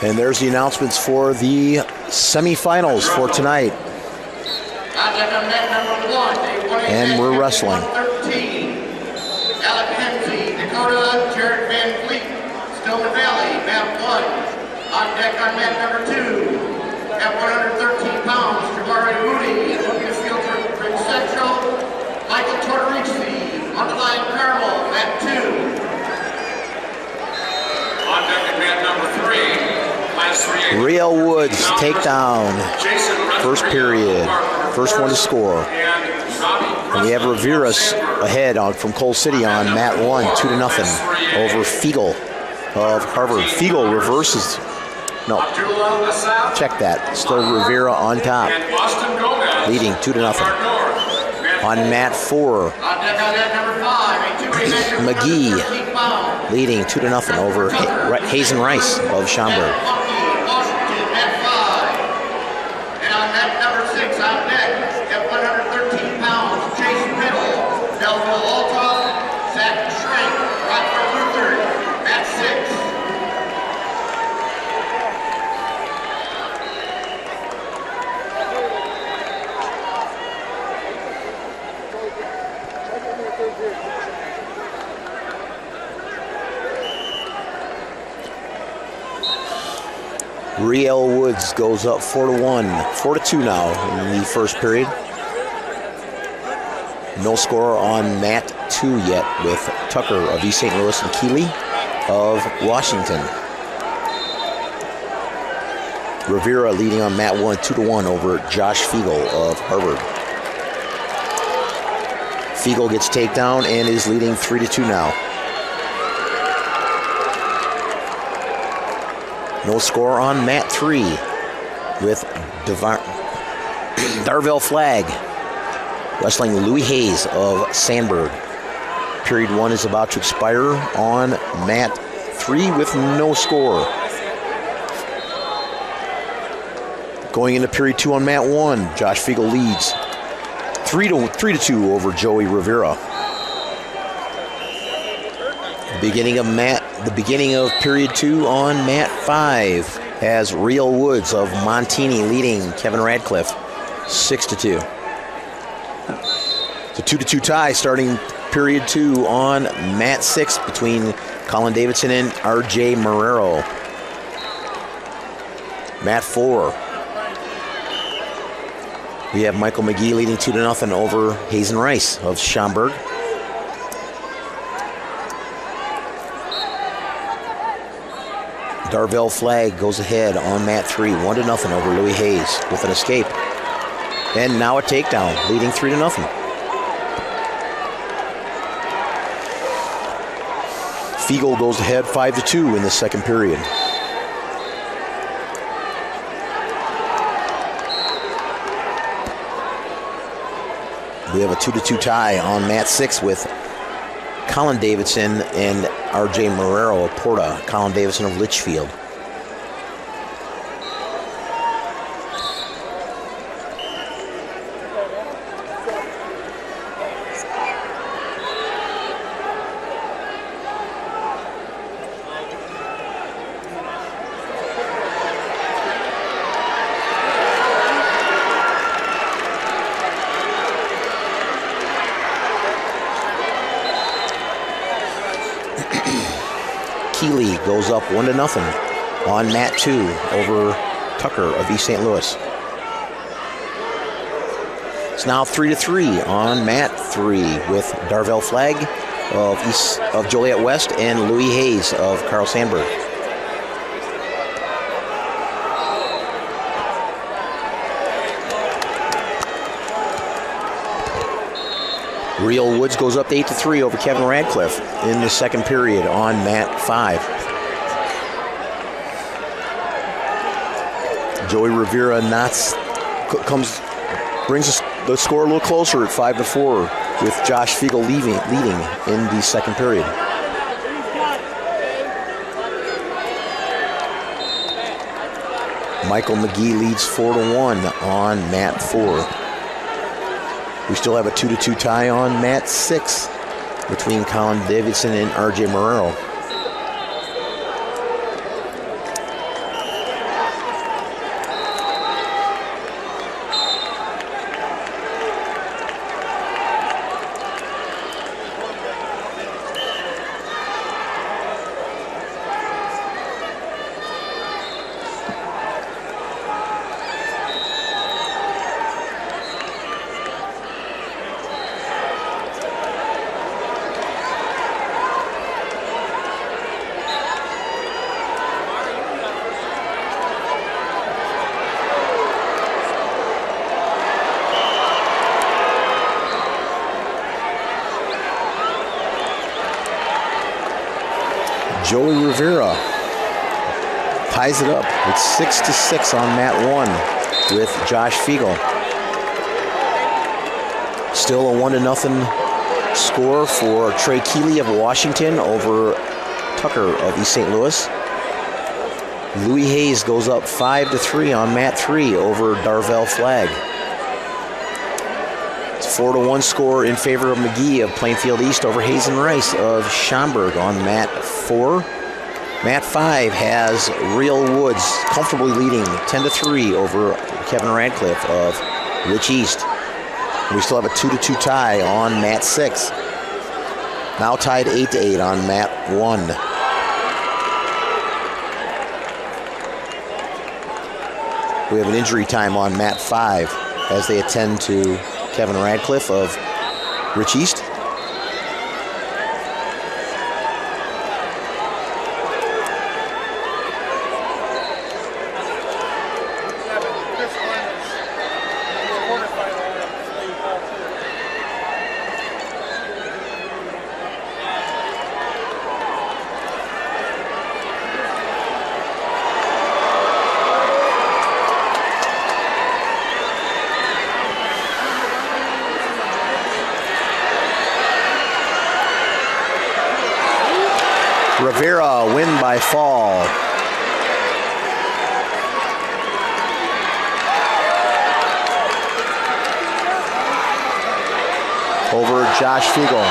And there's the announcements for the semifinals for tonight. And we're wrestling. Dakota, Jared Van Fleet, Stillman Valley, map 1. On deck on map number 2. At 113 pounds, Jabari Moody, Lucas Field for Central, Michael Tortorici, Underline Carmel, map 2. On deck at map number 3, class 3. Riel Woods takedown. First period. First one to score. And we have Rivera's ahead from Coal City on mat 1, 2-0 over Fiegel of Harvard. Fiegel reverses. No, check that. Still Rivera on top, leading 2-0. On mat 4, McGee leading 2-0 over Hazen Rice of Schaumburg. And on mat number 6 on deck at 113 pounds, Jason Riddle, Delville Altoff, Zach Schrank, Rockford Luther, mat 6. Riel Woods goes up 4-1, 4-2 now in the first period. No score on mat 2 yet with Tucker of East St. Louis and Keeley of Washington. Rivera leading on mat 1, 2-1 over Josh Fiegel of Harvard. Fiegel gets takedown and is leading 3-2 now. No score on mat 3 with Darvell Flagg wrestling Louis Hayes of Sandburg. Period 1 is about to expire on mat 3 with no score. Going into period 2 on mat 1, Josh Fiegel leads 3-2 over Joey Rivera. The beginning of period 2 on mat 5 has Riel Woods of Montini leading Kevin Radcliffe 6-2. It's a 2-2 tie starting period 2 on mat 6 between Colin Davidson and RJ Marrero. Mat 4. We have Michael McGee leading 2-0 over Hazen Rice of Schaumburg. Darvell Flagg goes ahead on mat 3, 1-0 over Louis Hayes with an escape. And now a takedown, leading 3-0. Fiegel goes ahead 5-2 in the second period. We have a 2-2 tie on mat 6 with Colin Davidson and RJ Marrero of Porta, Colin Davidson of Litchfield. Keeley goes up 1-0 on mat 2 over Tucker of East St. Louis. It's now 3-3 on mat 3 with Darvell Flagg of Joliet West and Louis Hayes of Carl Sandburg. Riel Woods goes up 8-3 over Kevin Radcliffe in the second period on mat 5. Joey Rivera brings the score a little closer at 5-4 with Josh Fiegel leading in the second period. Michael McGee leads 4-1 on mat 4. We still have a 2-2 tie on mat 6 between Colin Davidson and RJ Marrero. Joey Rivera ties it up. It's 6-6 on mat 1 with Josh Fiegel. Still a 1-0 score for Trey Keeley of Washington over Tucker of East St. Louis. Louis Hayes goes up 5-3 on mat 3 over Darvell Flagg. It's 4-1 score in favor of McGee of Plainfield East over Hazen Rice of Schaumburg on mat 4. Mat 5 has Real Woods comfortably leading 10-3 over Kevin Radcliffe of Rich East. We still have a 2-2 tie on mat 6. Now tied 8-8 on mat 1. We have an injury time on mat 5 as they attend to Kevin Radcliffe of Rich East. Rivera win by fall. Over Josh Fiegel.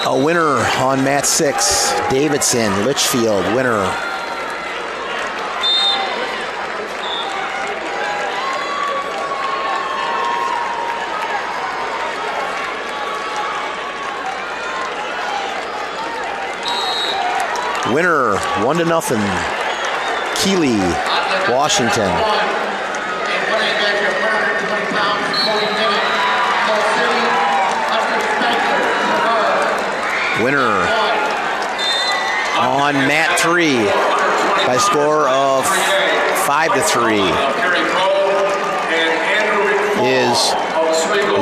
A winner on mat 6, Davidson, Litchfield, winner. Winner, 1-0, Keeley, Washington. Winner on mat 3 by score of 5-3 is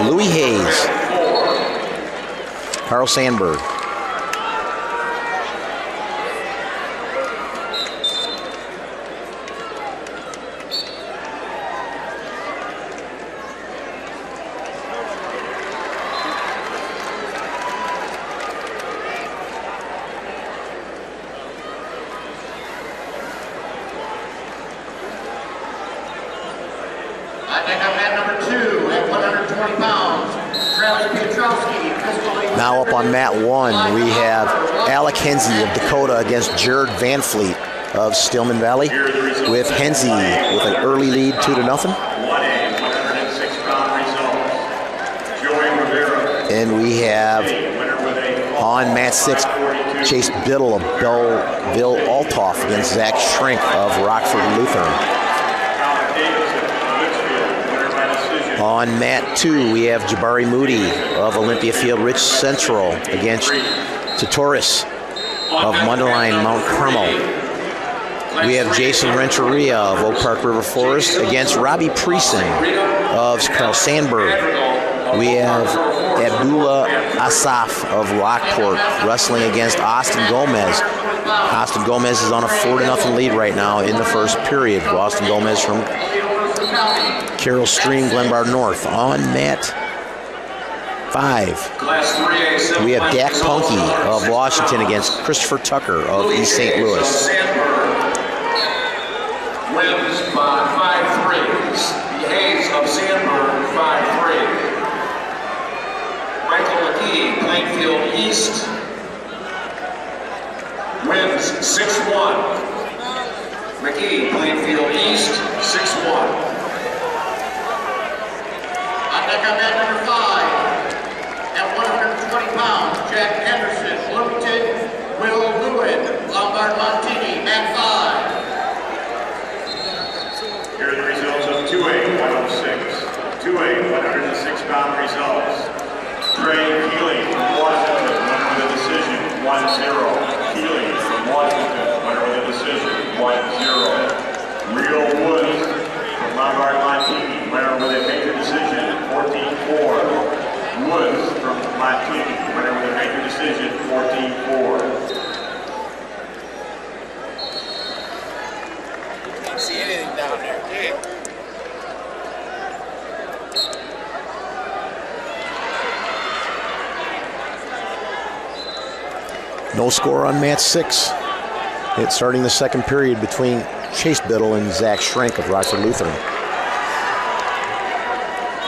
Louis Hayes. Carl Sandberg. Now up on mat 1, we have Alec Henze of Dakota against Jared Van Fleet of Stillman Valley, with Henze with an early lead 2-0. And we have on mat 6, Chase Biddle of Belleville Altoff against Zach Shrink of Rockford Lutheran. On mat 2, we have Jabari Moody of Olympia Field Rich Central against Titoris of Mundelein Mount Carmel. We have Jason Renteria of Oak Park River Forest against Robbie Preeson of Carl Sandberg. We have Abdullah Asaf of Lockport wrestling against Austin Gomez. Austin Gomez is on a 4-0 lead right now in the first period. Austin Gomez from Carroll Stream, Glenbard North. On mat 5, we have Dak Punky of Washington against Christopher Tucker of East St. Louis. Wins by 5-3. The Hayes of Sandburg 5-3. Michael McGee, Plainfield East, wins 6-1. McGee, Plainfield East, 6-1. On mat number 5, at 120 pounds, Jack Henderson, Bloomington, Will Lewin, Lombard Montini, mat 5. Here are the results of 2A 106. 2A 106 pound results. Trey Keeley, Washington, winner with a decision. 1-0. Keeley from Washington, winner with a decision, 1-0. Real Woods from Lombard Montini, winner with a major decision, 14-4. Woods from Montini, winner with a major decision, 14-4. Can't see anything down there. No score on mat 6. It's starting the second period between Chase Biddle and Zach Schrenk of Rockford Lutheran.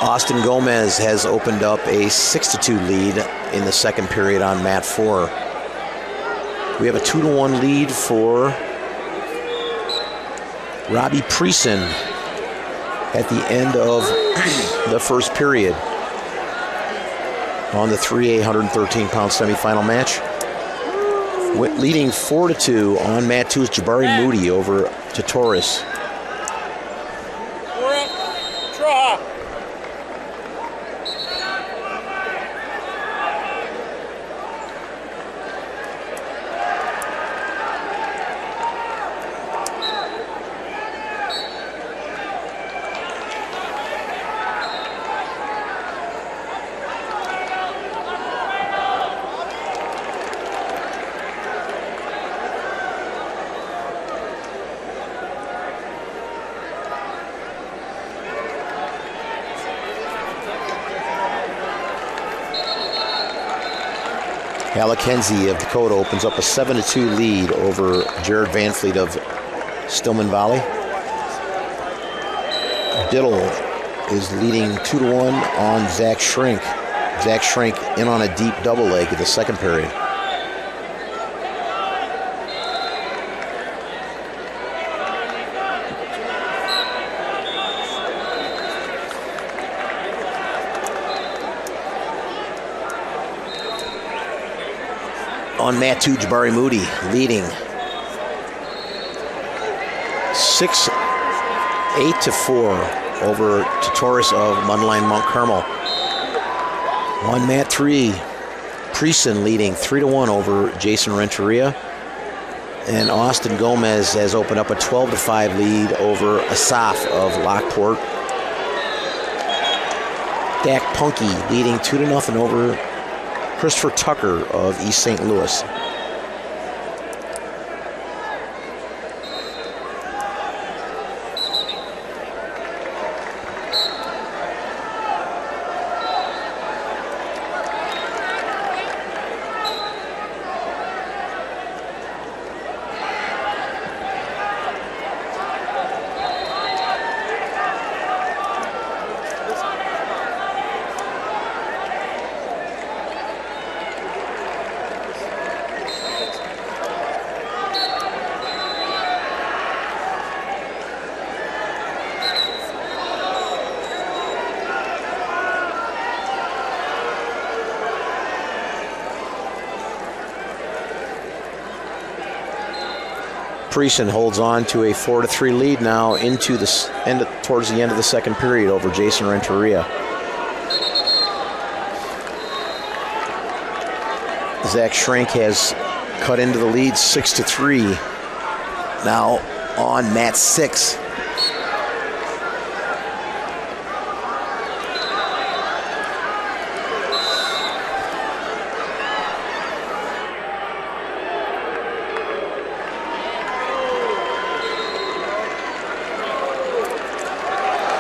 Austin Gomez has opened up a 6-2 lead in the second period on mat 4. We have a 2-1 lead for Robbie Preeson at the end of the first period on the 3A 113-pound semifinal match. Leading 4-2 on mat 2 is Jabari Moody over to Torres. Draw. Alec Henze of Dakota opens up a 7-2 lead over Jared Van Fleet of Stillman Valley. Diddle is leading 2-1 on Zach Schrenk. Zach Schrenk in on a deep double leg in the second period. On mat 2, Jabari Moody leading 8-4 over to Torres of Mundelein Mount Carmel. On mat 3, Preeson leading 3-1 over Jason Renteria. And Austin Gomez has opened up a 12-5 lead over Asaf of Lockport. Dak Punky leading 2-0 over Christopher Tucker of East St. Louis. Preeson holds on to a 4-3 lead now into the towards the end of the second period over Jason Renteria. Zach Schrenk has cut into the lead 6-3. Now on mat 6.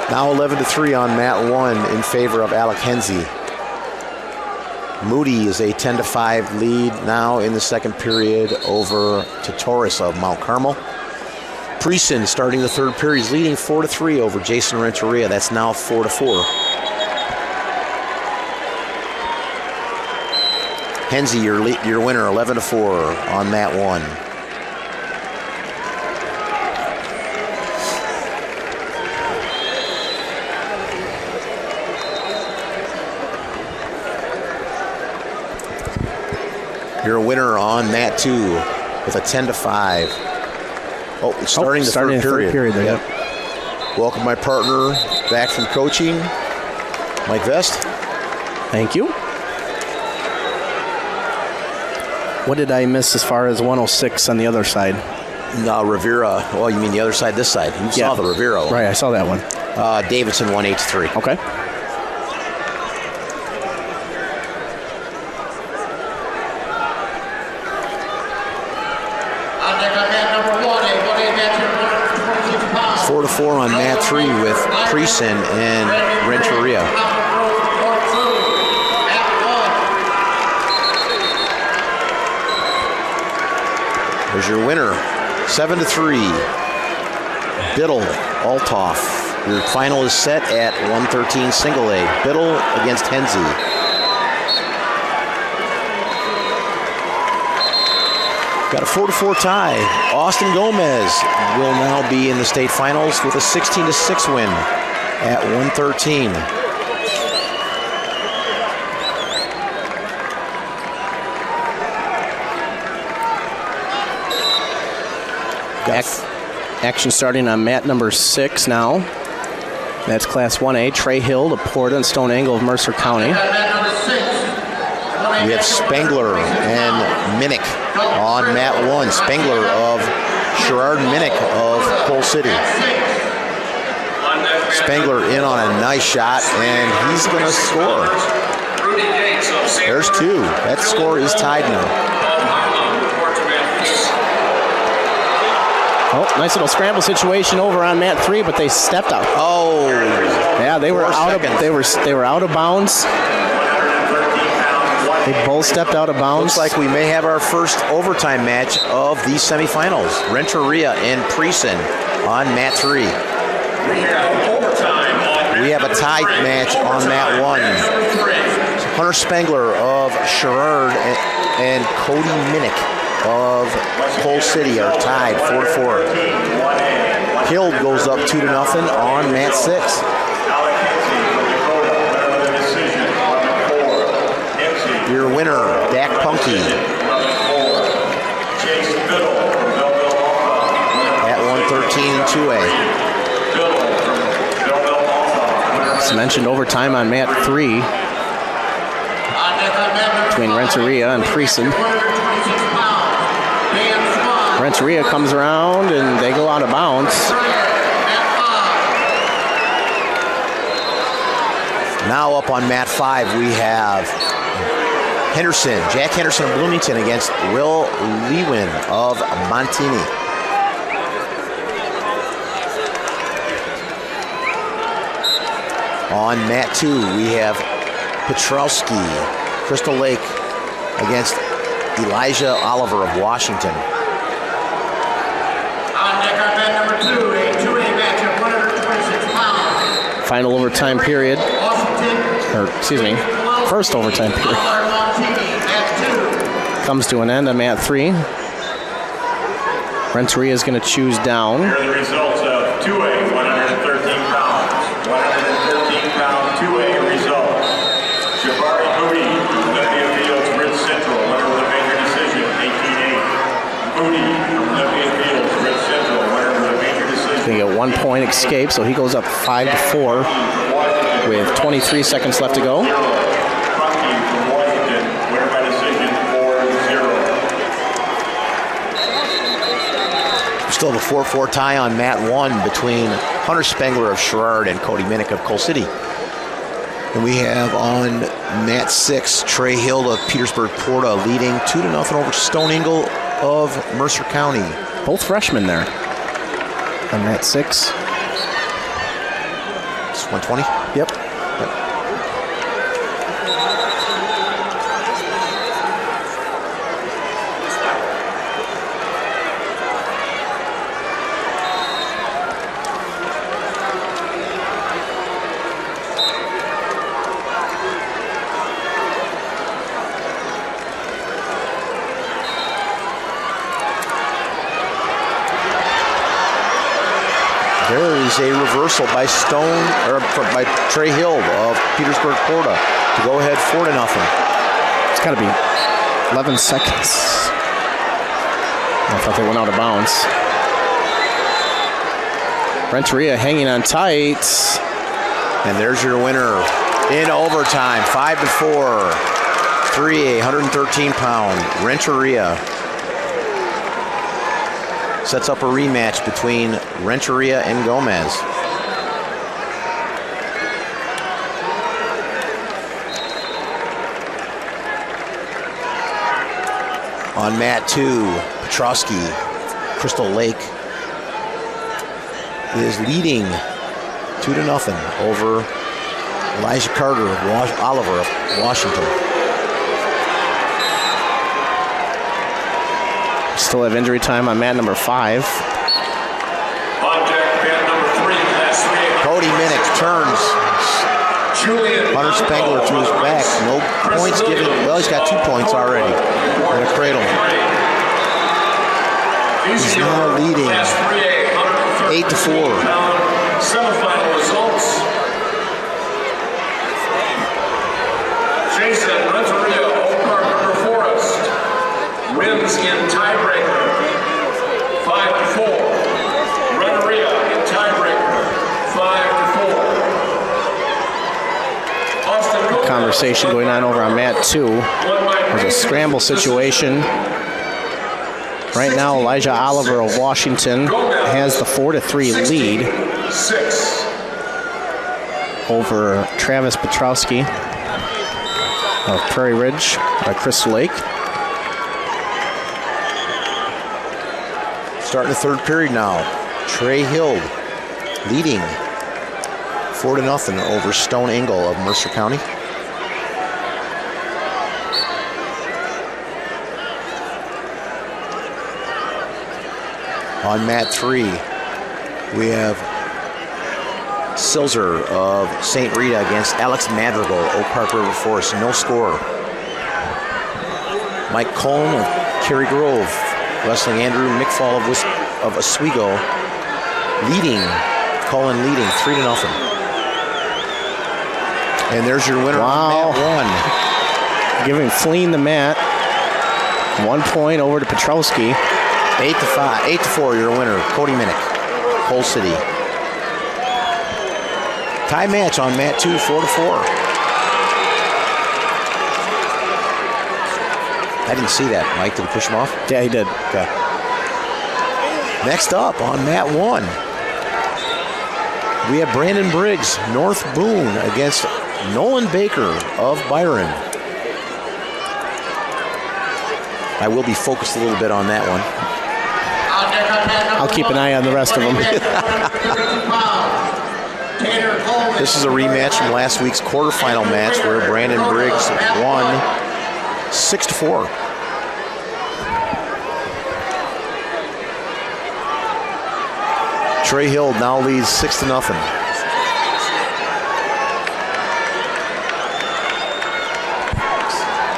Now 11-3 on mat 1 in favor of Alec Henze. Moody is a 10-5 lead now in the second period over to Torres of Mount Carmel. Preeson starting the third period is leading 4-3 over Jason Renteria. That's now 4-4. Henze, your winner, 11-4 on mat 1. You're a winner on mat 2 with a 10-5. Oh, it's starting the third period. Yep. Welcome my partner back from coaching, Mike Vest. Thank you. What did I miss as far as 106 on the other side? No, Rivera. Well, you mean the other side, this side. You saw the Rivera one. Right, I saw that one. Davidson 183. Okay. On deck on mat number 1A, 1A match at 126 pounds. 4-4 on mat 3 with Preson and Renteria. There's your winner, 7-3. Biddle, Altoff. Your final is set at 113 single A. Biddle against Henze. Got a 4-4 tie. Austin Gomez will now be in the state finals with a 16-6 win at 113. Action starting on mat number 6 now. That's Class 1A. Trey Hill to Porta and Stone Angle of Mercer County. We have Spengler and Minnick on mat 1. Spengler of Sherrard, Minnick of Coal City. Spengler in on a nice shot, and he's going to score. There's 2. That score is tied now. Oh, nice little scramble situation over on mat 3, but they stepped out. Oh, yeah, they were out of they were out of bounds. They both stepped out of bounds. Looks like we may have our first overtime match of these semifinals. Renteria and Preson on mat 3. We have a tied match on mat 1. Hunter Spengler of Sherrard and Cody Minnick of Coal City are tied 4-4. Hill goes up 2-0 on mat 6. Your winner, Dak Punky, at 113 2A. As mentioned, overtime on mat 3 between Renteria and Preson. Renteria comes around and they go out of bounds. Now up on mat 5 we have Jack Henderson of Bloomington against Will Lewin of Montini. On mat 2 we have Petrowski, Crystal Lake against Elijah Oliver of Washington. On deck on mat number 2, a 2A match at 126 pounds. Final overtime period. First overtime period. Comes to an end on mat 3. Renteria is going to choose down. Here are the results of 2A, 113 pounds. 113 pound 2A results. Jabari Moody, Olympia Fields, Ridge Central, winner with a major decision, 18-8. Moody, Olympia Fields, Ridge Central, winner with a major decision. They get 1 point escape, so he goes up 5-4 with 23 seconds left to go. Still have a 4-4 tie on mat 1 between Hunter Spengler of Sherrard and Cody Minnick of Coal City. And we have on mat 6 Trey Hill of Petersburg Porta leading 2-0 over Stone Angle of Mercer County. Both freshmen there on mat 6. It's 120? Yep. There is a reversal by by Trey Hill of Petersburg Porta to go ahead 4-0. It's got to be 11 seconds. I thought they went out of bounds. Renteria hanging on tight. And there's your winner in overtime, 5-4. 3A, 113-pound Renteria sets up a rematch between Renteria and Gomez. On mat 2, Petrosky, Crystal Lake is leading 2-0 over Elijah Carter of Oliver of Washington. Still have injury time on mat number 5. On deck, mat number 3, class 3A. Cody Minnick turns. Hunter Spengler to his back. No points given. Well, he's got 2 points already in a cradle. He's now leading 8-4. Semifinal results. Jason Renteria, Oak Park River Forest, wins in tiebreaker, 5-4. Renteria in tiebreaker, 5-4. Austin Conversation going on over on mat 2. There's a scramble situation. Right now, Elijah Oliver of Washington has the 4-3 lead over Travis Petrowski of Prairie Ridge, Crystal Lake. Starting the third period now. Trey Hill leading 4-0 over Stone Angle of Mercer County. On mat 3, we have Silzer of St. Rita against Alex Madrigal, Oak Park River Forest. No score. Mike Cohn of Cary Grove wrestling Andrew McFall of Oswego, Cullen leading 3-0. And there's your winner on mat 1. Giving Fleen the mat. 1 point over to Petrowski. 8-4, your winner, Cody Minnick, Coal City. Tie match on mat 2, 4-4. I didn't see that. Mike, did he push him off? Yeah, he did. Okay. Next up on mat 1, we have Brandon Briggs, North Boone against Nolan Baker of Byron. I will be focused a little bit on that one. I'll keep an eye on the rest of them. This is a rematch from last week's quarterfinal match where Brandon Briggs won 6-4. Trey Hill now leads 6-0.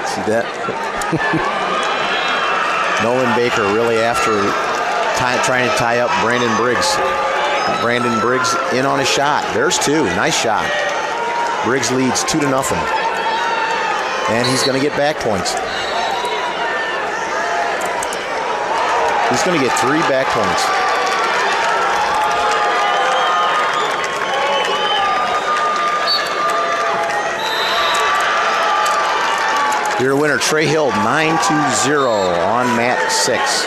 See that? Nolan Baker really after trying to tie up Brandon Briggs. Brandon Briggs in on a shot. There's 2. Nice shot. Briggs leads 2-0. And he's going to get back points. He's going to get 3 back points. Your winner, Trey Hill, 9-0 on mat 6.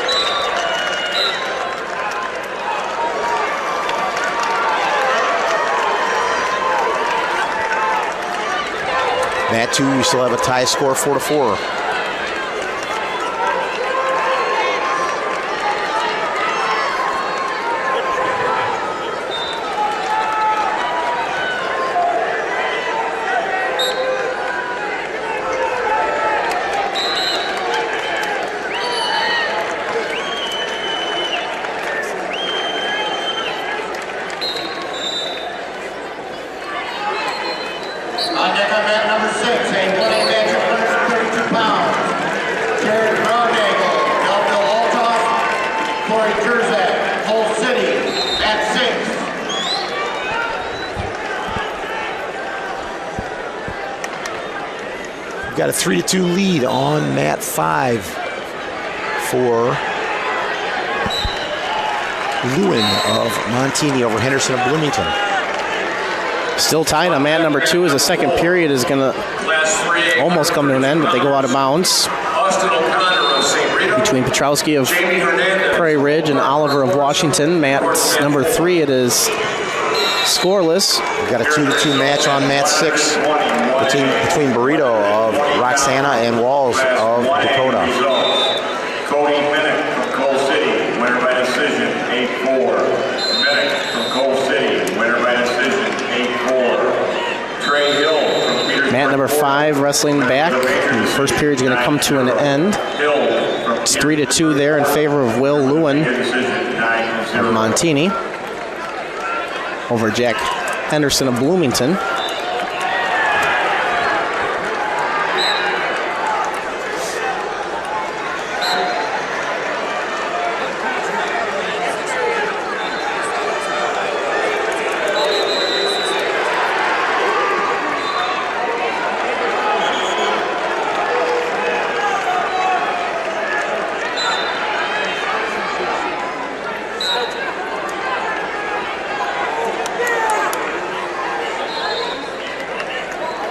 Mat 2, we still have a tie score, 4-4. Got a 3-2 lead on mat 5 for Lewin of Montini over Henderson of Bloomington. Still tied on mat number 2 as the second period is going to almost come to an end, but they go out of bounds. Between Petrowski of Prairie Ridge and Oliver of Washington. Mat number 3, it is scoreless. We've got a 2-2 match on mat 6 between Burrito of Roxana and Walls of Dakota. Cody Minnick from Coal City, winner by decision, 8-4. Minnick from Coal City, winner by decision, 8-4. Trey Hill from Petersburg. Mat number 5 wrestling back. The first period is going to come to an end. It's 3-2 there in favor of Will Lewin of Montini over Jack Henderson of Bloomington.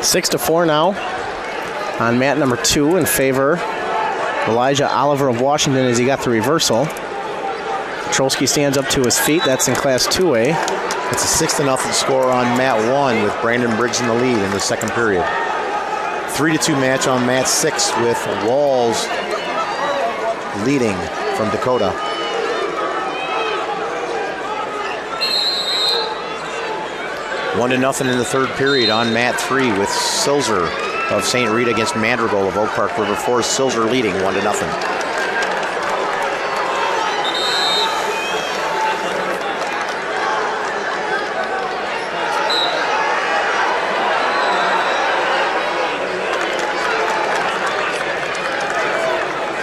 Six to 4 now on mat number 2 in favor of Elijah Oliver of Washington as he got the reversal. Petrowski stands up to his feet. That's in Class 2A. It's a 6-0 score on mat 1 with Brandon Briggs in the lead in the second period. 3-2 match on mat 6 with Walls leading from Dakota. One to nothing in the third period on mat 3 with Silzer of St. Rita against Madrigal of Oak Park River Forest. Silzer leading 1-0.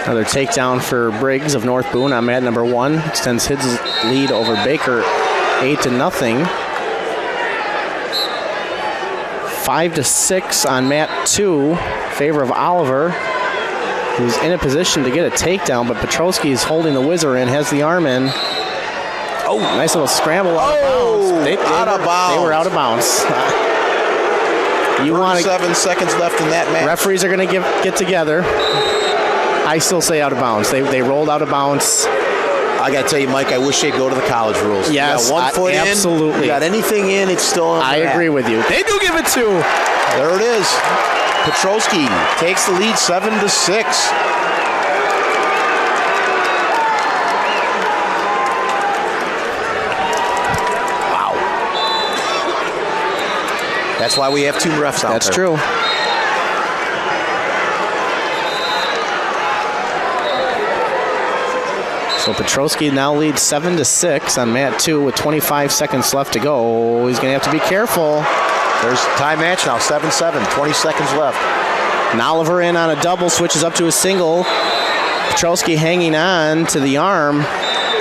Another takedown for Briggs of North Boone on mat number 1. Extends his lead over Baker 8-0. 5-6 on mat 2, favor of Oliver, who's in a position to get a takedown, but Petrowski is holding the whizzer in, has the arm in. Oh, nice little scramble out of bounds. They were out of bounds. You want 7 seconds left in that match. Referees are going to get together. I still say out of bounds. They rolled out of bounds. I got to tell you, Mike, I wish they'd go to the college rules. Yes, you got 1 foot absolutely. in. You got anything in, it's still on. I agree with you. They do give it 2. There it is. Petrowski takes the lead 7-6. Wow. That's why we have 2 refs out there. That's true. So Petrowski now leads 7-6 on mat 2 with 25 seconds left to go. He's going to have to be careful. There's tie match now, 7-7, 20 seconds left. And Oliver in on a double, switches up to a single. Petrowski hanging on to the arm.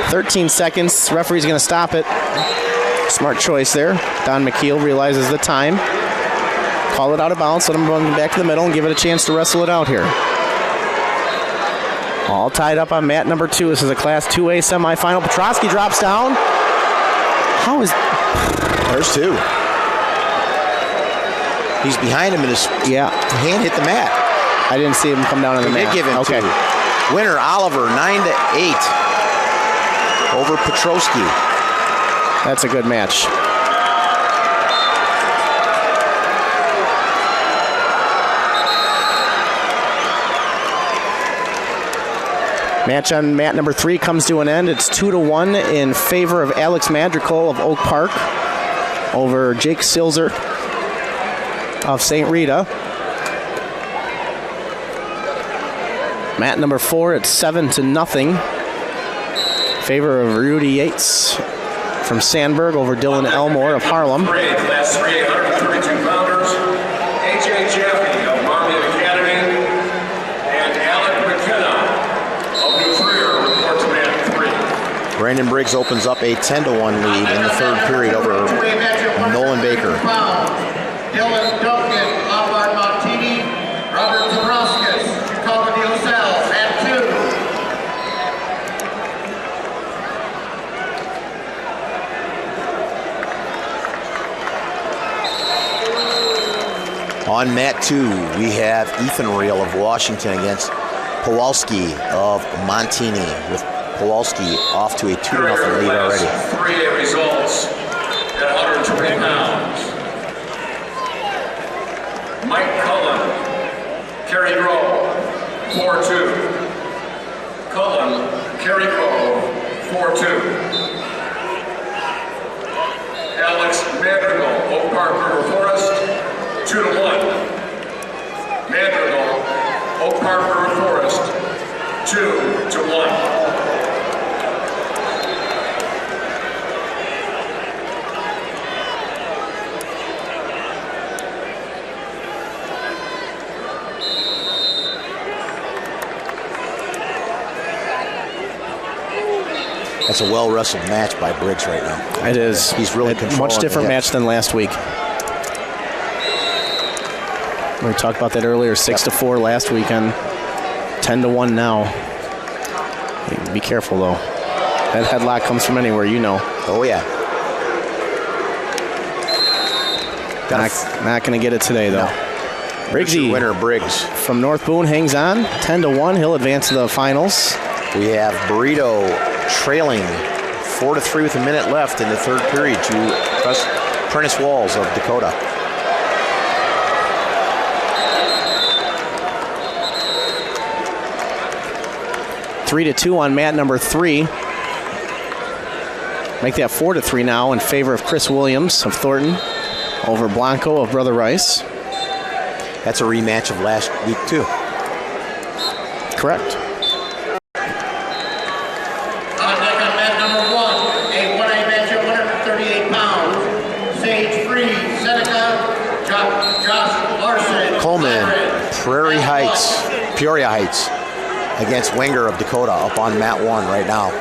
13 seconds, referee's going to stop it. Smart choice there. Don McKeel realizes the time. Call it out of bounds, let him run back to the middle and give it a chance to wrestle it out here. All tied up on mat number 2. This is a Class 2A semifinal. Petrowski drops down. How is... There's 2. He's behind him and his hand hit the mat. I didn't see him come down on the mat. Did give him 2. Winner, Oliver, 9-8 over Petrowski. That's a good match. Match on mat number 3 comes to an end. It's 2-1 in favor of Alex Madrigal of Oak Park over Jake Silzer of St. Rita. Mat number 4, it's 7-0. Favor of Rudy Yates from Sandburg over Dylan Elmore of Harlem. Class 3, 132 pounders. A.J. Jaffe of Marmion Academy and Alec McKenna of New Trier reports mat 3. Brandon Briggs opens up a 10-1 lead in the third period over Nolan Baker. Dylan Duncan, Lombard Montini, Robert Zabrowskis, Chicago DeOsel, mat 2. On mat 2, we have Ethan Real of Washington against Kowalski of Montini, with Kowalski off to a 2-0 lead already. 3A results at 120 pounds. Mike Cullen, Kerry Grove, 4-2. Cullen, Kerry Grove, 4-2. Alex Madrigal, Oak Park River Forest, 2-1. Madrigal, Oak Park River Forest, 2-1. That's a well-wrestled match by Briggs right now. It is. He's really a controlling much different the match than last week. We talked about that earlier. 6-4 last weekend. 10-1 now. Be careful though. That headlock comes from anywhere, you know. Oh yeah. Not going to get it today though. No. Briggsy, Winner Briggs from North Boone, hangs on. 10-1. He'll advance to the finals. We have Burrito trailing 4-3 with a minute left in the third period to Prentice Walls of Dakota. Three to 2 on mat number 3. Make that 4-3 now in favor of Chris Williams of Thornton over Blanco of Brother Rice. That's a rematch of last week too. Correct. On deck on mat number 1, a 1A match at 138 pounds. Sage Free, Seneca, Josh Larson. Coleman, Peoria Heights against Wenger of Dakota up on mat 1 right now.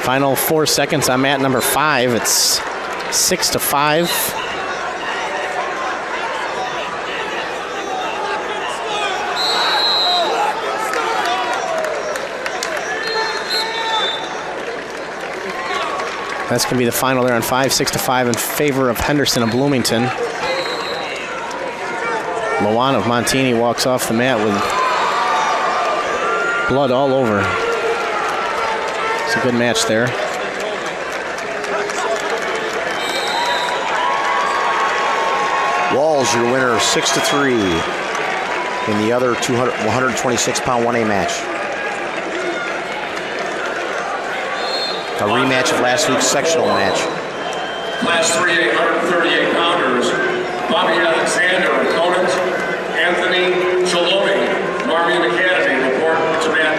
Final 4 seconds on mat number 5. It's 6-5. That's going to be the final there on 5, 6-5 in favor of Henderson of Bloomington. Lawan of Montini walks off the mat with blood all over. It's a good match there. Walls, your winner, 6-3 in the other 126-pound 1A match. A rematch of last week's sectional match. Class 3A 138-pounders, Bobby Alexander of Conant, Anthony Chalomi, Marmion Academy, report to mat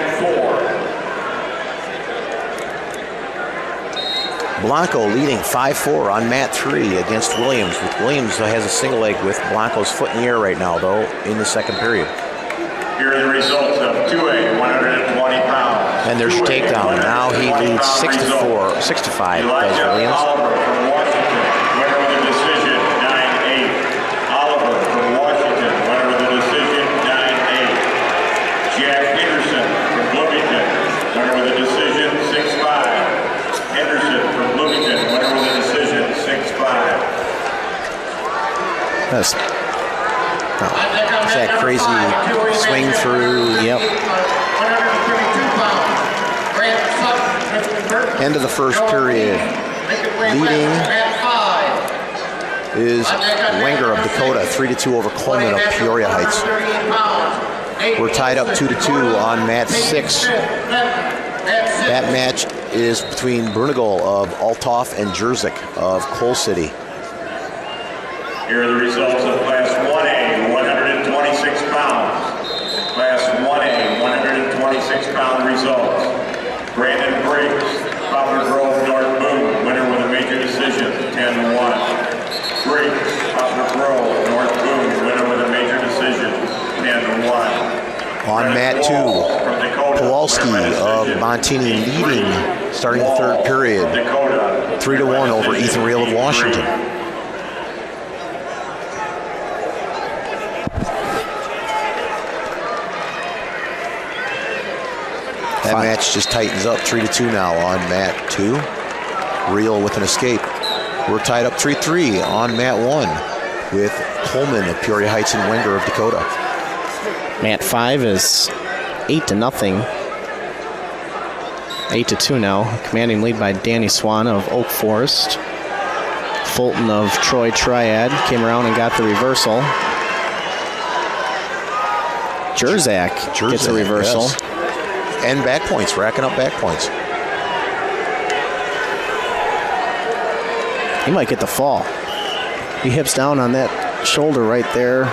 4. Blanco leading 5-4 on mat 3 against Williams. Williams has a single leg with Blanco's foot in the air right now, though, in the second period. Here are the results of 2A 120 pounds. And there's your takedown. Now he leads 6-4, 6-5, does Williams. Oliver from Washington, winner with a decision, 9-8. Oliver from Washington, winner with a decision, 9-8. Jack Henderson from Bloomington, winner with a decision, 6-5. Henderson from Bloomington, winner with a decision, 6-5. That's that crazy swing through. Yep. 132 pounds. End of the first period. Leading is Wenger of Dakota, 3-2 over Coleman of Peoria Heights. We're tied up 2-2 on mat 6. That match is between Brunigal of Althoff and Jerzyk of Coal City. Here are the results of Class 1A, 126 pounds. Class 1A, 126-pound results. Brandon Briggs, Poplar Grove, North Boone, winner with a major decision, 10-1. Briggs, Poplar Grove, North Boone, winner with a major decision, 10-1. On mat 2, Kowalski of Montini leading, starting the third period, 3-1 over Ethan Real of Washington. That match just tightens up 3-2 now on mat 2. Real with an escape. We're tied up 3-3 on mat 1 with Coleman of Peoria Heights and Wenger of Dakota. Mat 5 is 8-0. 8-2 now. Commanding lead by Danny Swan of Oak Forest. Fulton of Troy Triad came around and got the reversal. Jerzak gets a reversal. Yes. And back points, racking up back points. He might get the fall. He hips down on that shoulder right there.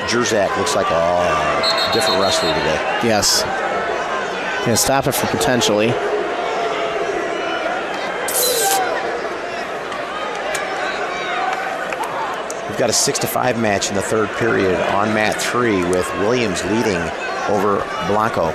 Jerzak looks like a different wrestler today. Yes. Gonna stop it for potentially. We've got a 6-5 match in the third period on mat 3 with Williams leading over Blanco.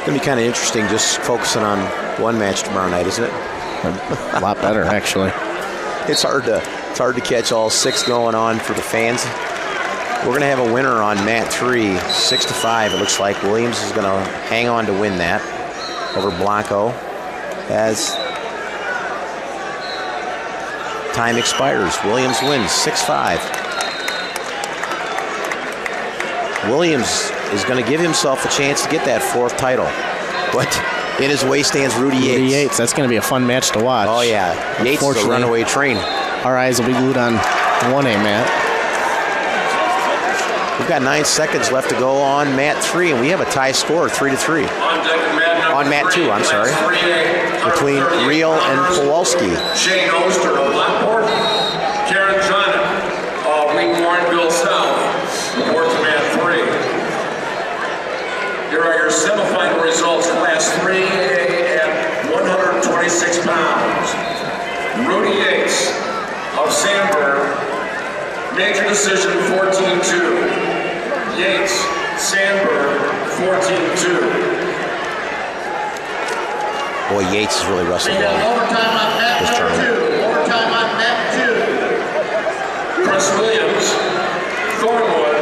Going to be kind of interesting just focusing on one match tomorrow night, isn't it? A lot better, actually. It's hard to catch all 6 going on for the fans. We're going to have a winner on mat 3, 6-5. It looks like Williams is going to hang on to win that over Blanco as time expires. Williams wins 6-5. Williams is going to give himself a chance to get that 4th title. But in his way stands Rudy Yates. That's going to be a fun match to watch. Oh, yeah. Yates is a runaway train. Our eyes will be glued on 1A mat. We've got 9 seconds left to go on mat 3, and we have a tie score, 3-3. On mat 2, I'm sorry. Between Real and Kowalski. Shane Oster of Lockport, Karen Johnson of Wheaton-Warrenville South, report to mat 3. Here are your semifinal results, class 3A at 126 pounds. Rudy Yates of Sandburg, major decision 14-2. Yates, Sandburg, 14-2. Boy, Yates is really wrestling We got well overtime on mat this number tournament. 2. Overtime on mat 2. Chris Williams, Thornwood,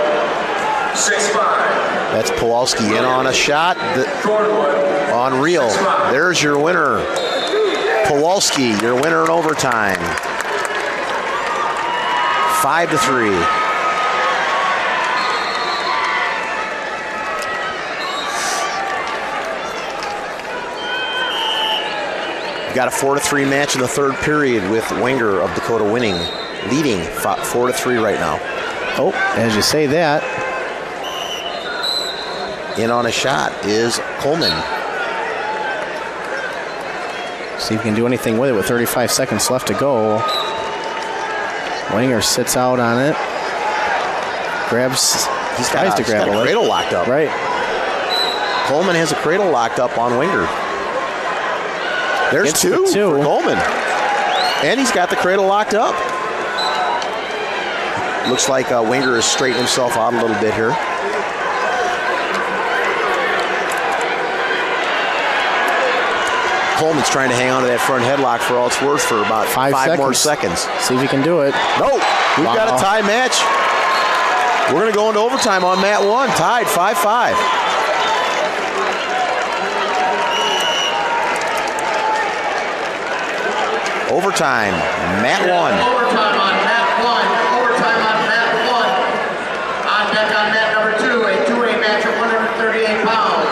6'5". That's Kowalski in on a shot Thornwood, on Real. There's your winner. Kowalski, your winner in overtime. 5-3. We've got a 4-3 match in the third period with Wenger of Dakota leading 4-3 right now. Oh, as you say that. In on a shot is Coleman. See if he can do anything with it with 35 seconds left to go. Wenger sits out on it. Tries to grab a cradle locked up. Right. Coleman has a cradle locked up on Wenger. There's two for Coleman. And he's got the cradle locked up. Looks like Wenger has straightened himself out a little bit here. Coleman's trying to hang on to that front headlock for all it's worth for about 5 more seconds. See if he can do it. No, we've got a tie match. We're going to go into overtime on mat 1, tied 5-5. Overtime, mat 1. Overtime on mat 1. Overtime on mat 1. On deck on mat number 2, a 2A match of 138 pounds.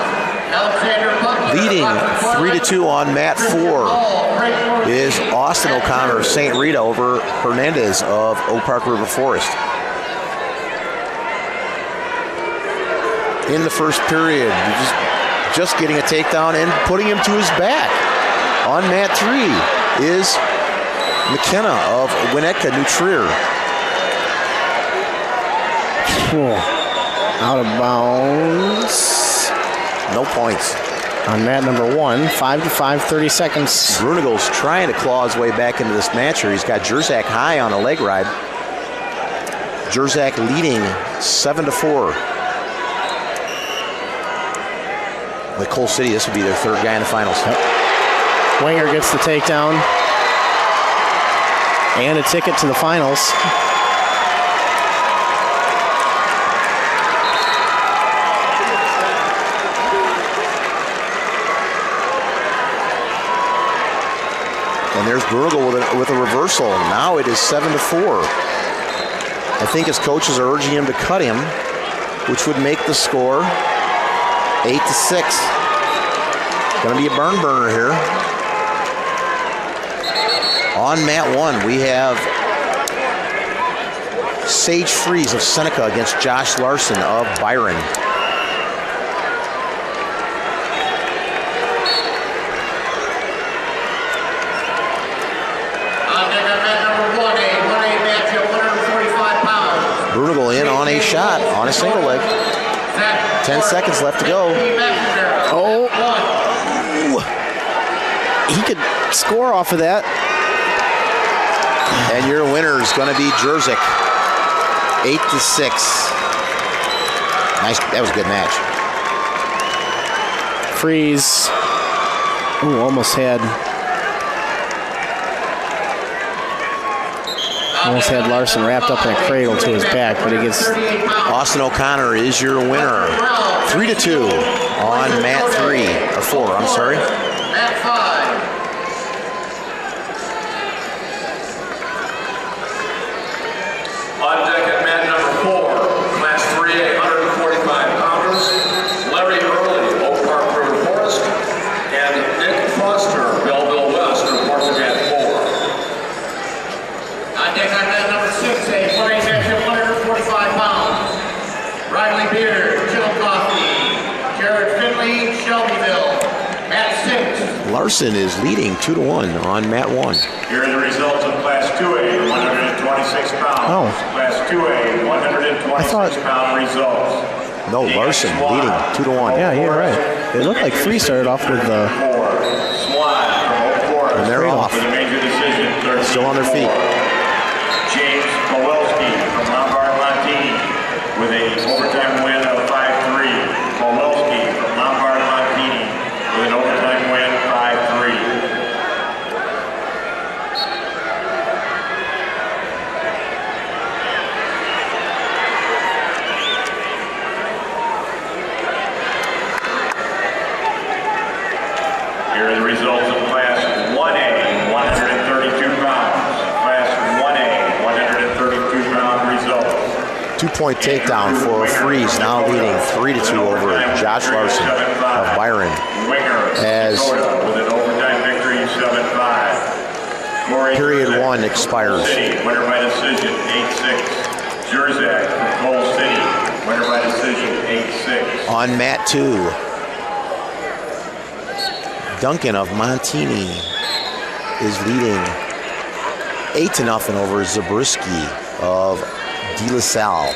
Alexander Butler. Leading 3-2 on mat 4 is Austin O'Connor of St. Rita over Hernandez of Oak Park River Forest. In the first period, just getting a takedown and putting him to his back. On mat 3 is McKenna of Winnetka New Trier. Out of bounds. No points. on mat number 1. 5 to 5, 30 seconds. Brunigal's trying to claw his way back into this match here. He's got Jerzak high on a leg ride. Jerzak leading 7 to 4. With Cole City, this would be their third guy in the finals. Yep. Winger gets the takedown and a ticket to the finals. And there's Brunigal with a reversal. Now it is 7 to 4. I think his coaches are urging him to cut him, which would make the score 8 to 6. Going to be a barn burner here. On mat 1, we have Sage Freeze of Seneca against Josh Larson of Byron. Brunigal in on a shot, on a single leg. 10 seconds left to go. Oh. He could score off of that. And your winner is going to be Jerzak. 8 to 6. Nice, that was a good match. Freeze. Ooh, almost had Larson wrapped up in a cradle to his back, but he gets... Austin O'Connor is your winner. 3 to 2 on mat 3, or 4, I'm sorry. Mat 5. On deck at mat number 4, Class 3A, 145-pounders, Larry Early, Oak Park River Forest, and Nick Foster, Belleville West, reports at mat 4. On deck on mat number 6, a 145 pounds. Riley Beard, Chillicothe, Jared Finley, Shelbyville. Mat 6. Larson is leading 2 to 1 on mat 1. Here are the results of Class 2A, 126 pounds. Oh. Class 2A, 126-pound results. No, Larson leading 2 to 1. Yeah, you're right. It looked like Free started off with the... Swan from Oak Forest. And they're off. With a major decision, Still on their feet. James Kowalski from Lombard Montini with a overtime win of 5-3. Kowalski from Lombard Montini with an overtime win 5-3. Here are the results of Class 1A, 132 pounds. Class 1A, 132-pound results. 2-point takedown for Freeze, now leading 3 to 2 over Josh Larson of Byron. As With an overtime victory, 7-5. period 1 expires. Winner by decision, 8-6. Jerzak from Cole City, winner by decision, 8-6. On mat 2, Duncan of Montini is leading 8 to 0 over Zabriskie of De La Salle.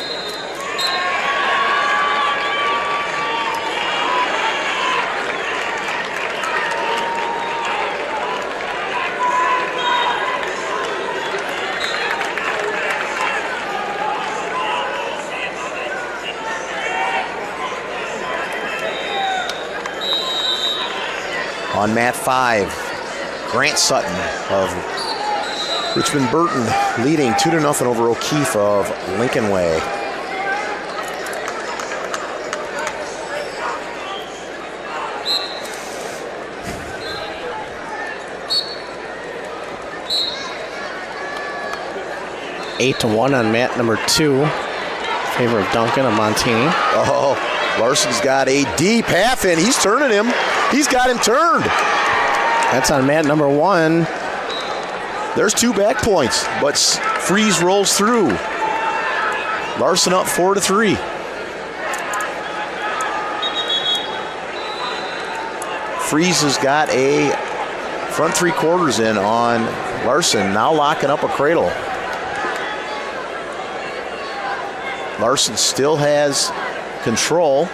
On mat 5, Grant Sutton of Richmond Burton leading 2 to 0 over O'Keefe of Lincoln Way. Eight to 1 on mat number 2. In favor of Duncan of Montini. Oh, Larson's got a deep half in. He's turning him. He's got him turned. That's on mat number 1. There's 2 back points, but Freeze rolls through. Larson up 4 to 3. Freeze has got a front 3/4 in on Larson, now locking up a cradle. Larson still has control.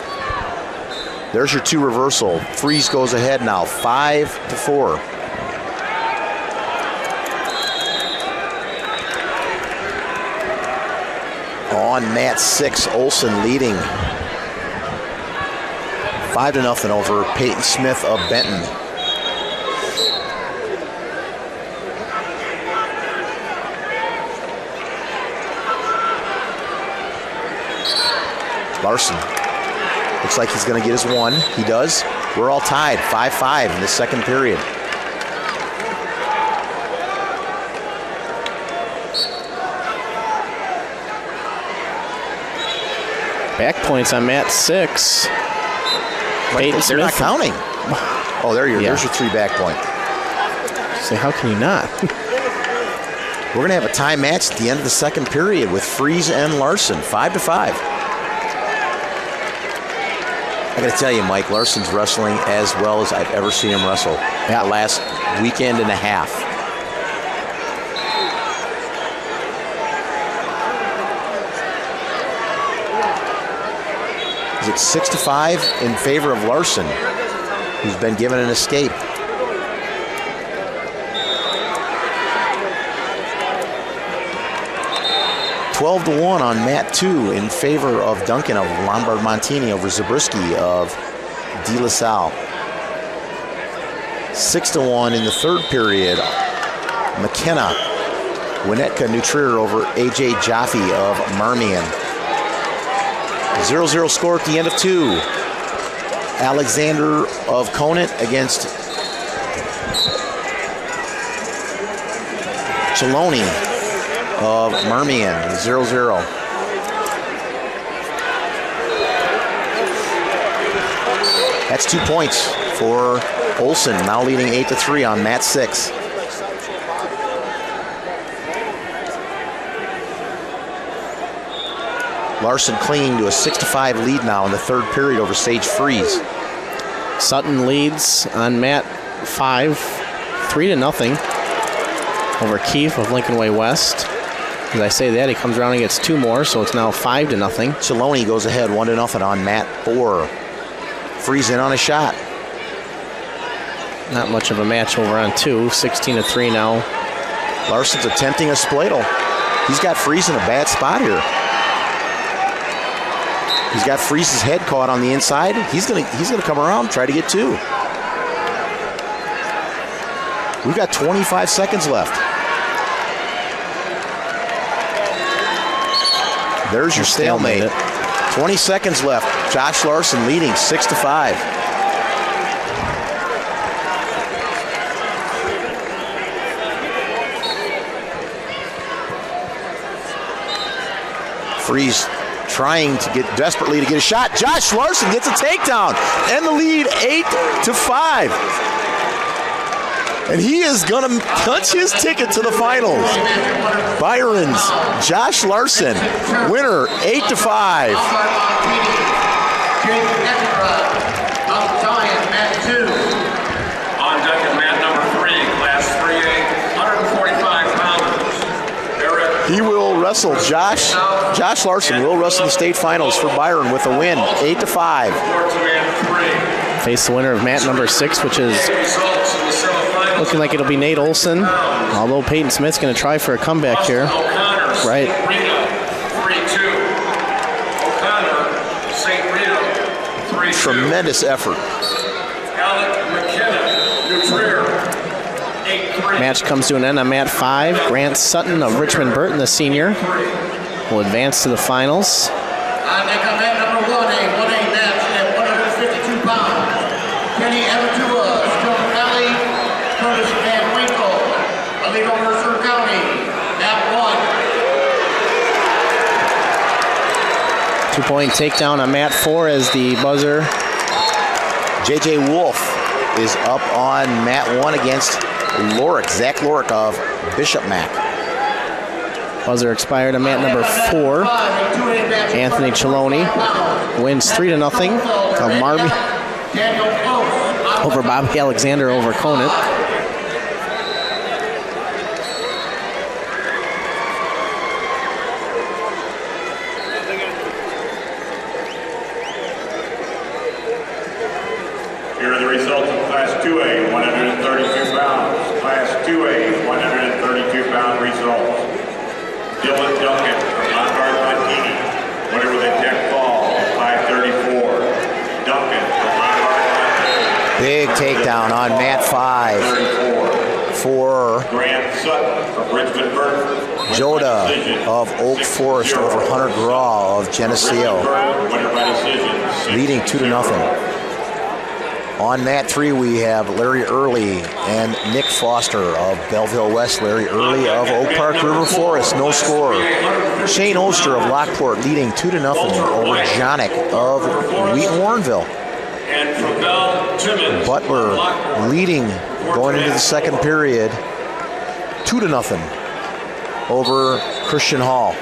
There's your 2 reversal. Freeze goes ahead now, 5-4. On mat 6, Olson leading 5-0 over Peyton Smith of Benton. Larson looks like he's going to get his 1. He does. We're all tied, 5-5 in the second period. Back points on mat 6. Peyton They're not Smith. counting. Oh, there you are. Yeah. There's your 3 back point. Say, how can you not? We're going to have a tie match at the end of the second period with Freeze and Larson, 5-5. I got to tell you, Mike, Larson's wrestling as well as I've ever seen him wrestle. Yeah. The last weekend and a half. Is it 6-5 in favor of Larson, who's been given an escape? $12 to 1 on mat 2 in favor of Duncan of Lombard Montini over Zabriskie of De La Salle. 6 to 1 in the third period. McKenna, Winnetka Nutrier over AJ Jaffe of Marmion. 0-0 score at the end of 2. Alexander of Conant against Cheloni of Marmion, 0-0. That's 2 points for Olson, now leading 8-3 on mat 6. Larson clinging to a 6-5 lead now in the third period over Sage Freeze. Sutton leads on mat 5, 3-0 over Keefe of Lincoln Way West. As I say that, he comes around and gets 2 more, so it's now 5-0. Cheloni goes ahead 1-0 on mat 4. Freeze in on a shot. Not much of a match over on 2, 16-3 now. Larson's attempting a spladle. He's got Freeze in a bad spot here. He's got Freeze's head caught on the inside. He's gonna come around and try to get 2. We've got 25 seconds left. There's your stalemate. 20 seconds left. Josh Larson leading 6-5. Freeze trying to get desperately to get a shot. Josh Larson gets a takedown and the lead 8-5. And he is going to punch his ticket to the finals. Byron's Josh Larson, winner 8-5. On deck at mat number 3, class 3A, 145 pounders. He will wrestle Josh Larson will wrestle the state finals for Byron with a win, 8-5. Face the winner of mat number 6, which is looking like it'll be Nate Olson. Although Peyton Smith's going to try for a comeback here. Right. Tremendous effort. Match comes to an end on mat 5. Grant Sutton of Richmond Burton, the senior, will advance to the finals. On deck on mat number 1, a 1A match at 152 pounds. Kenny Evatua, Stone Valley, Curtis Van Winkle, Alito Mercer County, mat 1. 2-point takedown on mat 4 as the buzzer. J.J. Wolf is up on mat 1 against Zach Lorick of Bishop Mac. Buzzer expired on mat number 4. Anthony Cheloni wins 3-0 of Marby over Bobby Alexander over Conant. Here are the results of Class 2A, 132 pounds. Class 2A, 132-pound results. Dylan Duncan from Lombard Montini, winner with a deck fall, 534. Duncan from Lombard Montini. Big takedown on mat 5 for Grant Sutton from Richmond Burton. Joda of Oak Forest over Hunter Graw of Geneseo, Winner by decision. leading 2-0. On mat 3, we have Larry Early and Nick Foster of Belleville West. Larry Early of Oak Park River Forest, no score. Shane Oster of Lockport leading 2-0 over Jonick of Wheaton Warrenville. And from Bell Timmons. Butler leading going into the second period, 2-0 over Christian Hall.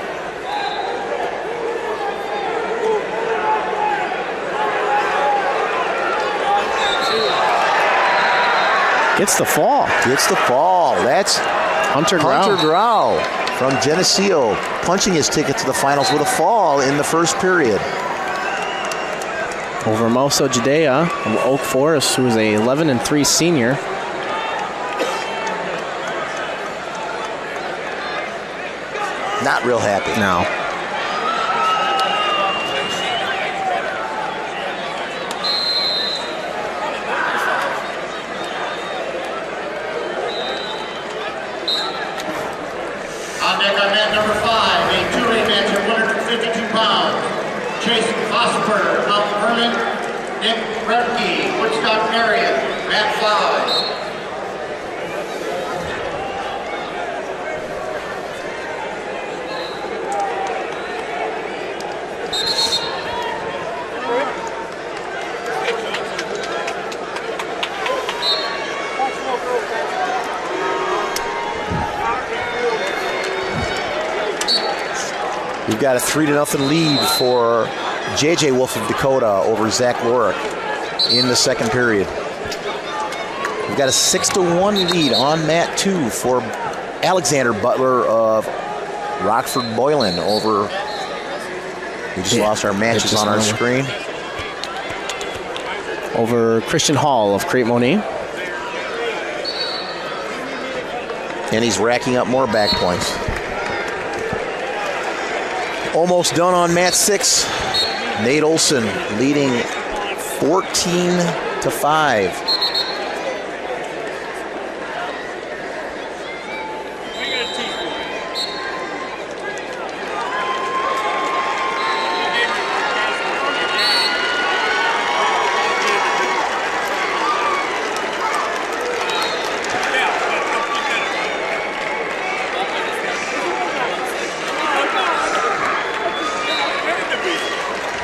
Gets the fall. Gets the fall. That's Hunter Grau. Grau from Geneseo punching his ticket to the finals with a fall in the first period. Over Moso Judea of Oak Forest, who is a 11-3 senior. Not real happy. Now, On deck on mat number 5, a 2A match at 152 pounds. Jason Vosper, Mount Vernon. Nick Redke, Woodstock Marion, mat 5. We've got a 3-0 lead for JJ Wolf of Dakota over Zach Lorick in the second period. We've got a 6-1 lead on mat 2 for Alexander Butler of Rockford Boylan over. We just lost our matches on our screen. over Christian Hall of Crete Moni. And he's racking up more back points. Almost done on mat 6. Nate Olson leading 14-5.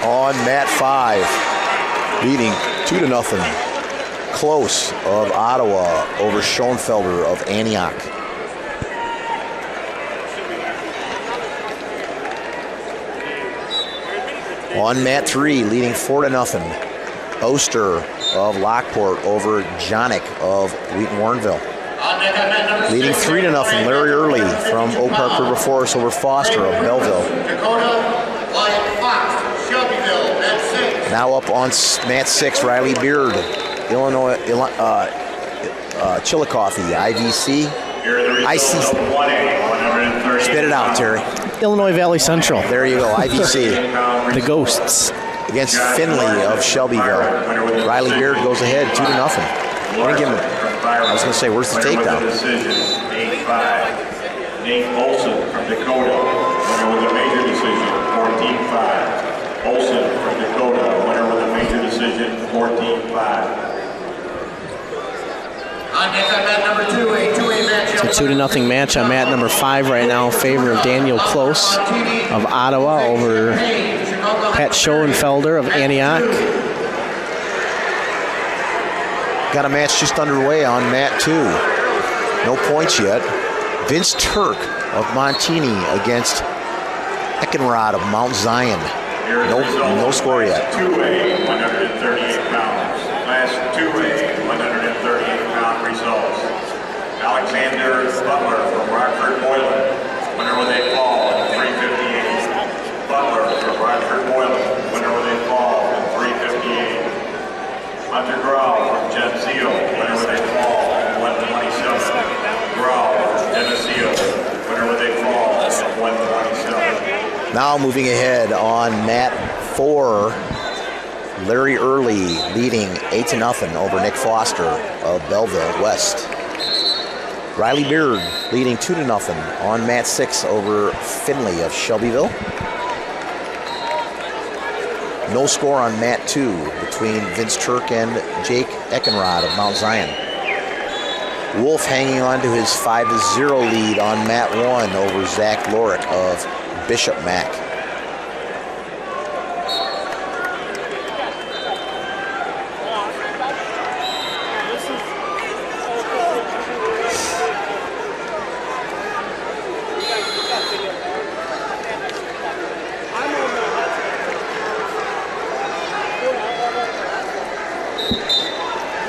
On mat 5, leading 2-0. Close of Ottawa over Schoenfelder of Antioch. On mat 3, leading 4-0. Oster of Lockport over Jonick of Wheaton Warrenville. Leading 3-0. Larry Early from Oak Park River Forest over Foster of Belleville. Now up on mat 6, Riley Beard, Illinois, Chillicothe, IVC. IC. Spit it out, Terry. Illinois Valley Central. There you go, IVC. The Ghosts. Against Finley of Shelbyville. Riley Beard goes ahead, 2-0. I was going to say, where's the takedown? 8-5. Nate Olson from Dakota, winner with a major decision, 14-5. Olson from Dakota, winner with a major decision, 14-5. On deck on mat number 2, a 2A match. It's a 2-0 match on mat number 5 right now in favor of Daniel Close of Ottawa over Pat Schoenfelder of Antioch. Got a match just underway on mat 2. No points yet. Vince Turk of Montini against Eckenrod of Mount Zion. No score yet. 2A, 138 pounds. Class 2A, 138-pound results. Alexander Butler from Rockford Boylan, winner with a fall at 358. Butler from Rockford Boylan, winner with a fall at 358. Hunter Grau Now moving ahead on mat 4, Larry Early leading 8-0 over Nick Foster of Belleville West. Riley Beard leading 2-0 on mat 6 over Finley of Shelbyville. No score on mat 2 between Vince Turk and Jake Eckenrod of Mount Zion. Wolf hanging on to his 5-0 lead on mat 1 over Zach Lorick of Bishop Mack.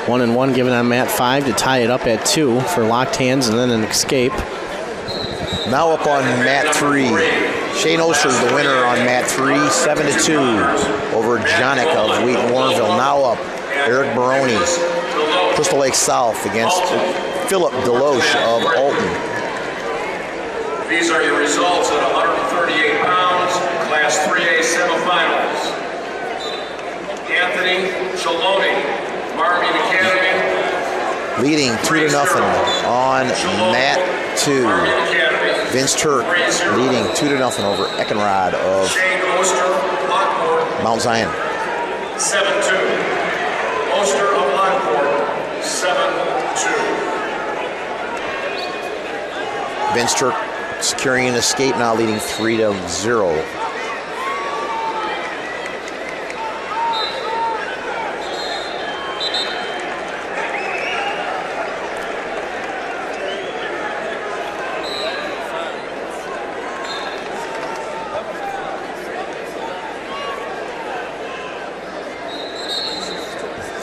One and one given on mat 5 to tie it up at 2 for locked hands and then an escape. Now up on mat 3. Shane Oster's the winner on mat 3, 7-2 over Jonick of Wheaton Warrenville. Now up, Eric Baroni, Crystal Lake South against Philip Deloche of Alton. These are your results at 138 pounds, Class 3A semifinals. Anthony Chaloni, Marvin Academy. Leading 2-0 on mat 2. Vince Turk leading 2-0 over Eckenrod of Shane Oster, Lockport. Mount Zion. 7-2. Oster of Lockport, 7-2. Vince Turk securing an escape now, leading 3-0.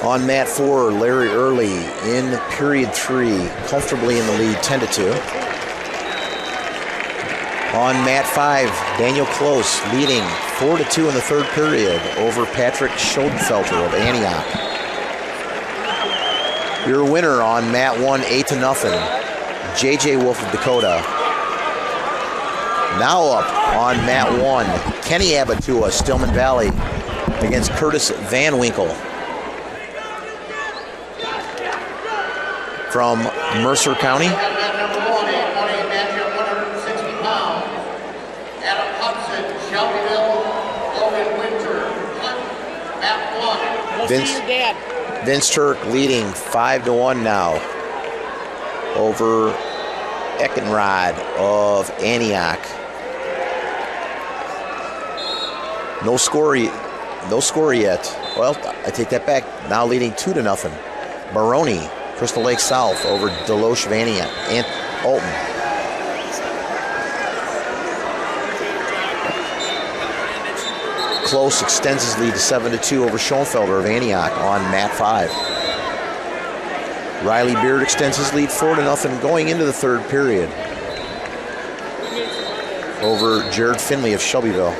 On mat 4, Larry Early in period 3, comfortably in the lead, 10-2. On mat 5, Daniel Close leading 4-2 in the third period over Patrick Schoenfelter of Antioch. Your winner on mat 1, 8-0, JJ Wolf of Dakota. Now up on mat 1, Kenny Abatua, Stillman Valley against Curtis Van Winkle from Mercer County. Number 1, matchup 160 pounds. Adam Hudson, Shelbyville, Logan Winter, mat 1. Vince Turk leading 5-1 now over Eckenrod of Antioch. No score yet. Well, I take that back. Now leading 2-0. Baroni, Crystal Lake South over Deloche of Antioch and Alton. Close extends his lead to 7-2 over Schoenfelder of Antioch on mat 5. Riley Beard extends his lead 4-0 going into the third period over Jared Finley of Shelbyville.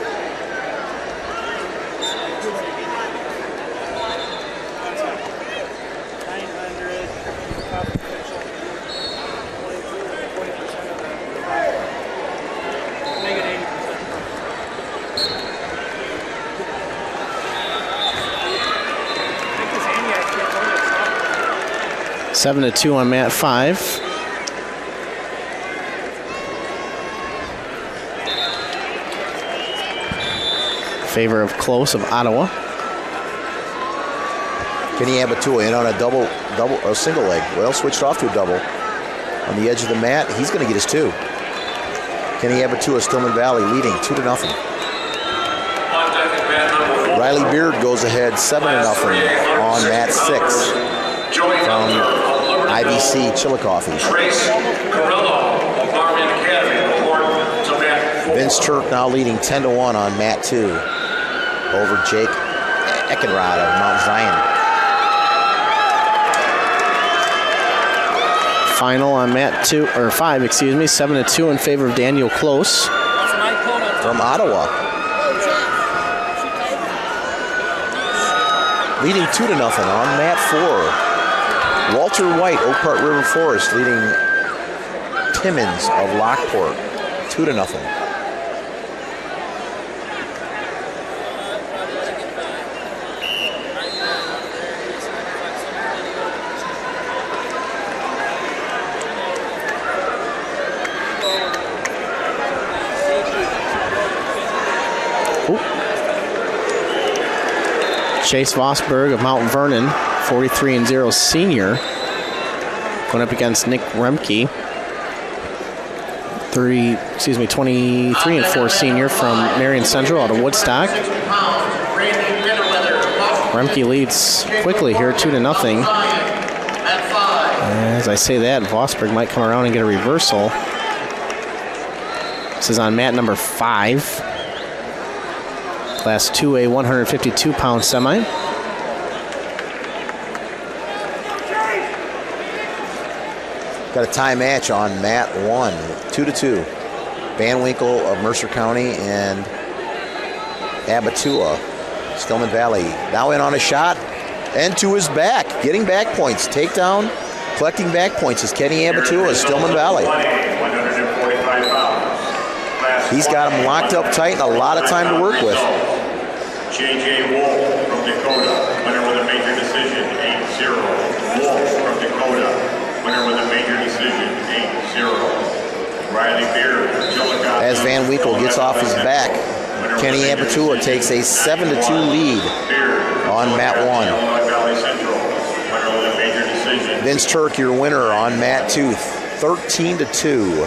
Seven to 2 on mat 5. Favor of Close of Ottawa. Kenny Abatua in on a single leg. Well, switched off to a double on the edge of the mat. He's going to get his 2. Kenny Abatua, Stillman Valley leading 2-0. Riley Beard goes ahead 7-0 on mat 6 from IBC Chillicothe. Vince Turk now leading 10-1 on mat 2 over Jake Eckenrod of Mount Zion. Final on mat 5, 7-2 in favor of Daniel Close from Ottawa. Leading 2-0 on mat 4. Walter White, Oak Park River Forest, leading Timmins of Lockport, 2-0. Chase Vosberg of Mount Vernon, 43-0 senior, going up against Nick Remke, 23-4 senior from Marion Central out of Woodstock. Remke leads quickly here, 2-0. As I say that, Vosberg might come around and get a reversal. This is on mat number 5. Class 2A 152-pound semi. Got a tie match on mat 1, 2-2. Van Winkle of Mercer County and Abatua, Stillman Valley. Now in on a shot and to his back, getting back points. Takedown, collecting back points is Kenny Abatua, Stillman Valley. He's got him locked up tight and a lot of time to work with. J.J. Wolf from Dakota, winner with a major decision, 8-0. Wolf from Dakota, winner with a major decision, 8-0. Riley Beard from Chillicothe. As Van Winkle gets off his back, Kenny Abatua takes a 7-2 lead on mat 1. Vince Turk, your winner on mat 2, 13-2.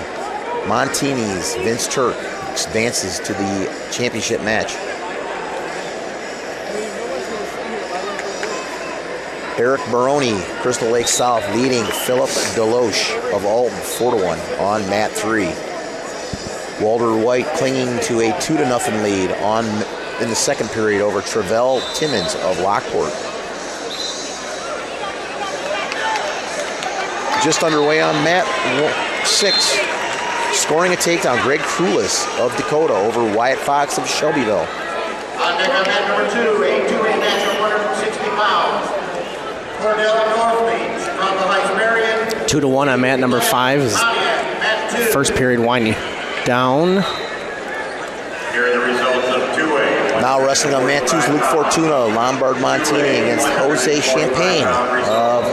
Montini's Vince Turk advances to the championship match. Eric Baroni, Crystal Lake South, leading Philip Deloche of Alton, 4-1 on mat 3. Walter White clinging to a 2-0 lead in the second period over Travell Timmons of Lockport. Just underway on mat 6. Scoring a takedown, Greg Krulis of Dakota over Wyatt Fox of Shelbyville. On deck on mat number 2, a 2A match of 160 pounds. Cordell North Beach, Chicago Heights Marion. 2-1 on mat number 5 is first period winding down. Here are the results of 2A. Now wrestling on mat 2 is Luke Fortuna, Lombard Montini against Jose Champagne of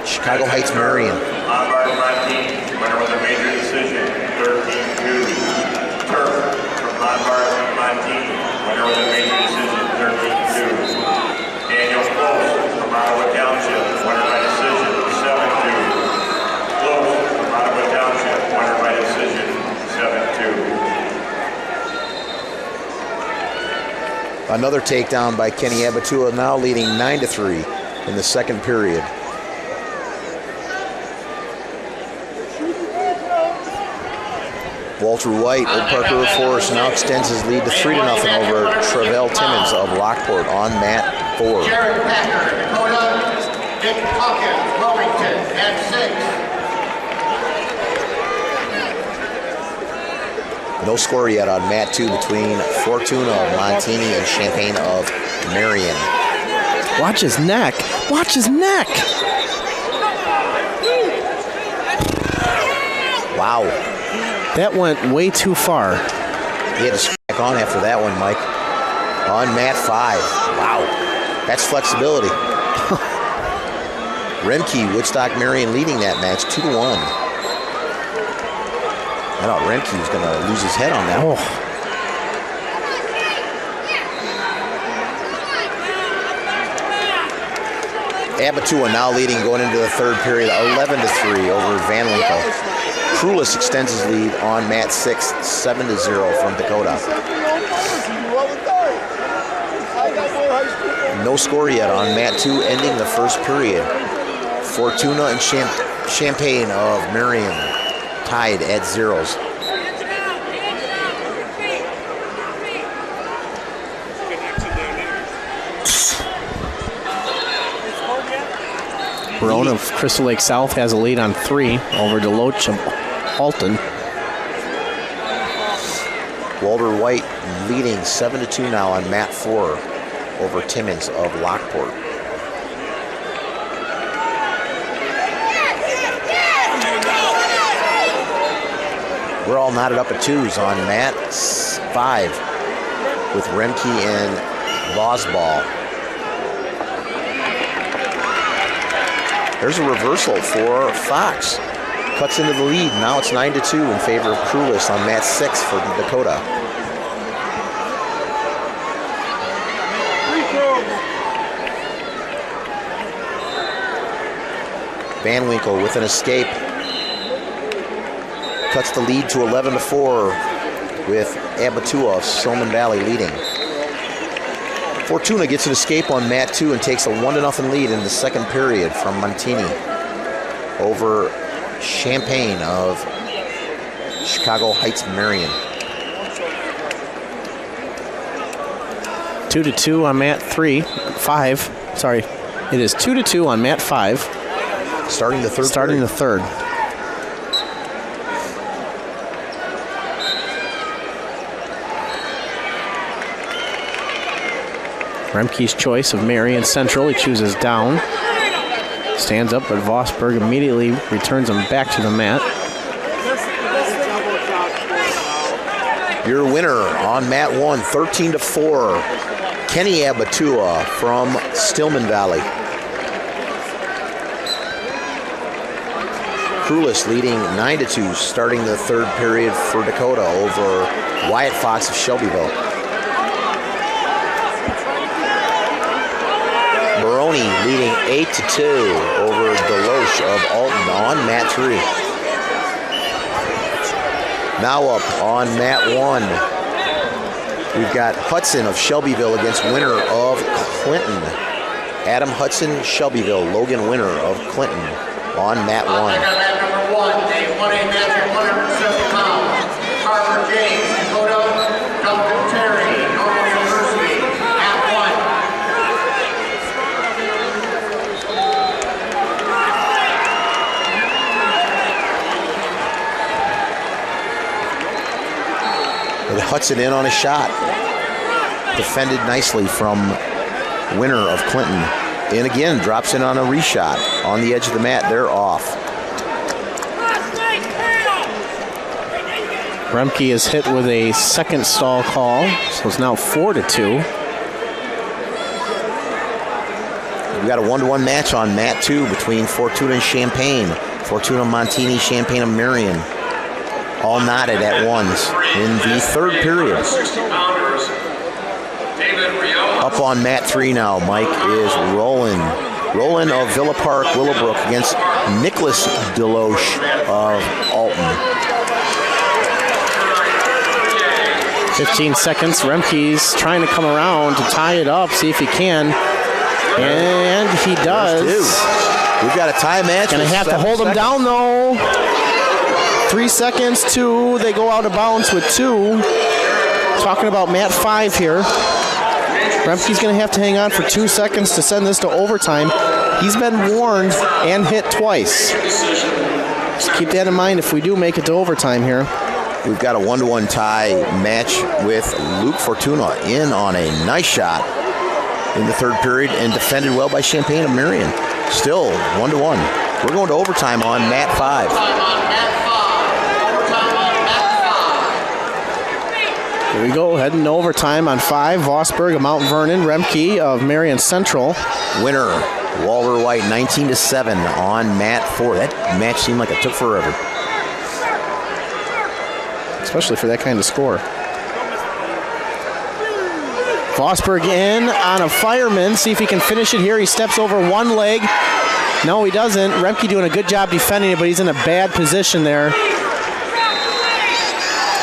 Chicago Heights Marion. Lombard Montini, winner with a major decision, 13-2. Turk from Lombard Montini, winner with a major decision, 13-2. Daniel Close from Ottawa Township, winner by decision, 7-2. Close from Ottawa Township, winner by decision, 7-2. Another takedown by Kenny Abatua, now leading 9-3 in the second period. Walter White, Old Park River Forest, now extends his lead to 3-0 over Travell Timmons of Lockport on mat 4. Jared Packer, Dakota. Nick Hawkins, Wilmington, and 6. No score yet on mat 2 between Fortuna of Montini and Champagne of Marion. Watch his neck. Watch his neck. Wow. That went way too far. He had to strike on after that one, Mike. On mat 5. Wow. That's flexibility. Remke, Woodstock Marion leading that match 2-1. I thought Remke was going to lose his head on that. Oh. Abatua now leading going into the third period, 11-3 over Van Winkle. Krulis extends his lead on mat 6, 7-0 from Dakota. No score yet on mat 2, ending the first period. Fortuna and Champagne of Marion tied at zeros. Roan of Crystal Lake South has a lead on 3 over Deloche of Alton. Walter White leading 7-2 now on mat 4 over Timmons of Lockport. We're all knotted up at 2s on mat 5 with Remke and Vosball. There's a reversal for Fox. Cuts into the lead. Now it's 9-2 in favor of Krulis on mat 6 for Dakota. Van Winkle with an escape. Cuts the lead to 11-4 with Abatua of Silman Valley leading. Fortuna gets an escape on mat 2 and takes a 1-0 lead in the second period from Montini over Champaign of Chicago Heights Marion. 2-2 on mat 5. Sorry, it is 2-2 on mat 5. Starting the third. Starting the third. Remke's choice of Marion Central. He chooses down. Stands up, but Vosburg immediately returns him back to the mat. Your winner on mat 1, 13-4, Kenny Abatua from Stillman Valley. Crulis leading 9-2, starting the third period for Dakota over Wyatt Fox of Shelbyville. Baroni leading 8-2 over Deloche of Alton on mat 3. Now up on mat 1, we've got Hudson of Shelbyville against winner of Clinton. Adam Hudson, Shelbyville, Logan winner of Clinton on mat 1. Mat number 1, a 1A match at 170 pounds. Harper James, Dakota, Duncan Terry, Normal University, mat 1. With Hudson in on a shot. Defended nicely from winner of Clinton. And again, drops in on a reshot. On the edge of the mat, they're off. Remke is hit with a second stall call, so it's now 4-2. We've got a 1-1 match on mat 2 between Fortuna and Champaign. Fortuna Montini, Champaign and Marion. All knotted at ones in the third period. Up on mat 3 now, Mike, is Roland. Roland of Villa Park, Willowbrook against Nicholas Deloche of Alton. 15 seconds. Remke's trying to come around to tie it up, see if he can. And he does. We've got a tie match. Gonna have to hold him down though. 3 seconds, 2. They go out of bounds with 2. Talking about mat 5 here. Remke's going to have to hang on for 2 seconds to send this to overtime. He's been warned and hit twice. Just keep that in mind if we do make it to overtime here. We've got a 1-1 tie match with Luke Fortuna in on a nice shot in the third period and defended well by Champaign and Marion. Still 1-1. We're going to overtime on mat 5. Here we go, heading to overtime on 5. Vosburg of Mount Vernon, Remke of Marion Central. Winner, Walter White, 19-7 on mat 4. That match seemed like it took forever. Especially for that kind of score. Vosburg in on a fireman. See if he can finish it here. He steps over one leg. No, he doesn't. Remke doing a good job defending it, but he's in a bad position there.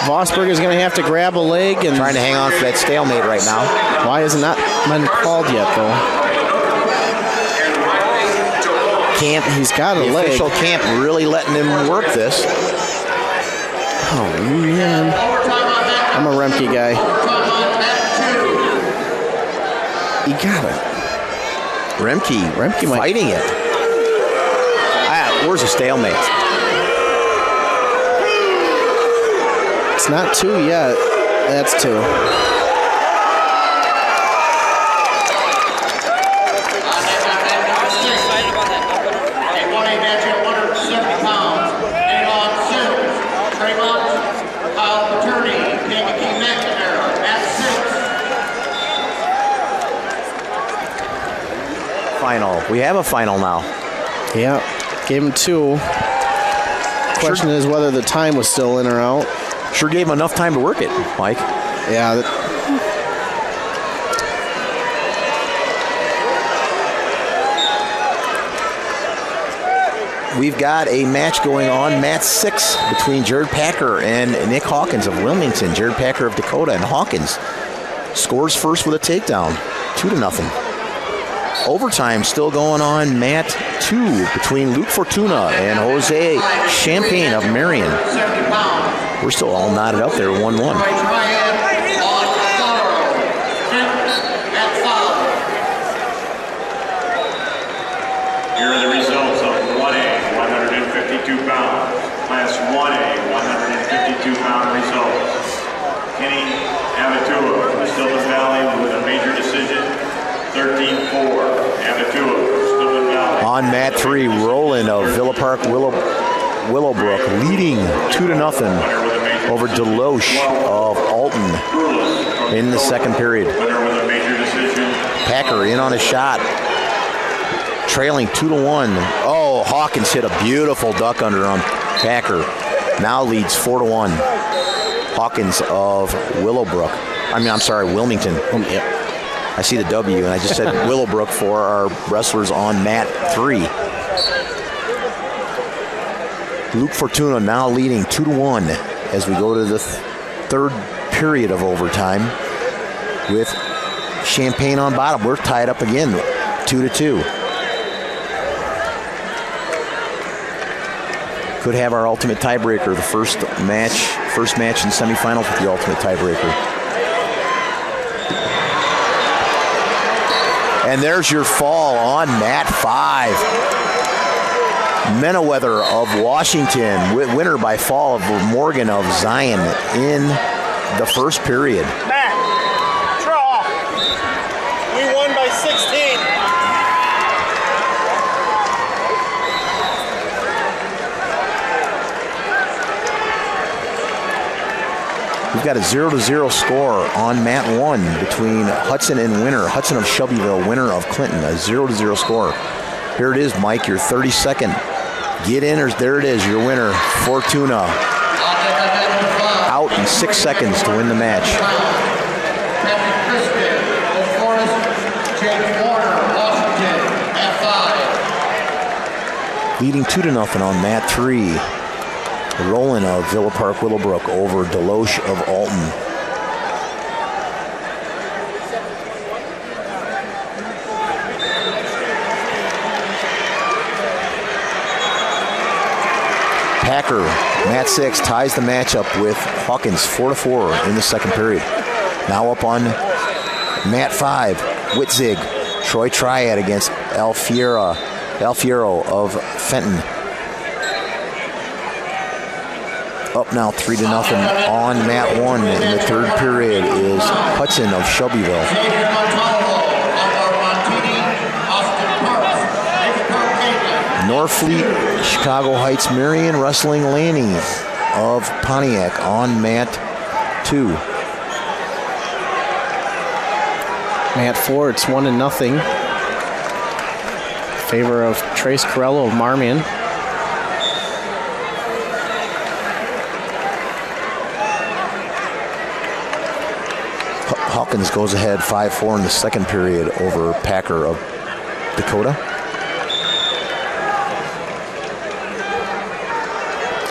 Vosburg is going to have to grab a leg and trying to hang on for that stalemate right now. Why has it not been called yet, though? Camp, he's got a the leg. Official Camp really letting him work this. Oh man, I'm a Remke guy. He got it. Remke fighting it. Where's the stalemate? It's not 2 yet. That's 2. Final. We have a final now. Yeah, gave him 2. Question is whether the time was still in or out. Sure gave him enough time to work it, Mike. Yeah. we've got a match going on, match 6, between Jared Packer and Nick Hawkins of Wilmington. Jared Packer of Dakota, and Hawkins scores first with a takedown, 2-0. Overtime still going on, mat 2, between Luke Fortuna and Jose Champagne of Marion. We're still all knotted up there, 1-1. Here are the results of 1A, 152 pounds. Class 1A, 152-pound results. Kenny Amatua from Stillman Valley with a major decision, 13-4. Amatua from Stillman Valley. On mat 3, Roland of Villa Park Willowbrook leading 2-0 over Deloche of Alton in the second period. Packer in on a shot, trailing 2-1. Oh, Hawkins hit a beautiful duck under on Packer. Now leads 4-1. Hawkins of Wilmington. I see the W, and I just said Willowbrook for our wrestlers on mat 3. Luke Fortuna now leading 2-1 as we go to the third period of overtime with Champagne on bottom. We're tied up again, 2-2. Could have our ultimate tiebreaker, the first match in semifinals with the ultimate tiebreaker. And there's your fall on mat 5. Menneweather of Washington, winner by fall of Morgan of Zion in the first period. Matt, draw. We won by 16. We've got a 0-0 score on mat 1 between Hudson and Winner. Hudson of Shelbyville, winner of Clinton, a 0-0 score. Here it is, Mike, your 32nd. Get in, there it is, your winner, Fortuna. Out in 6 seconds to win the match. Leading 2-0 on mat 3. Roland of Villa Park Willowbrook over Deloche of Alton. Packer, mat 6, ties the matchup with Hawkins 4-4 in the second period. Now up on mat 5, Witzig, Troy Triad against Alfiero of Fenton. Up now 3-0 on mat 1 in the third period is Hudson of Shelbyville. Norfleet, Chicago Heights Marion wrestling Laney of Pontiac on mat 2. Mat 4, it's 1-0. Favor of Trace Corello of Marmion. Hawkins goes ahead 5-4 in the second period over Packer of Dakota.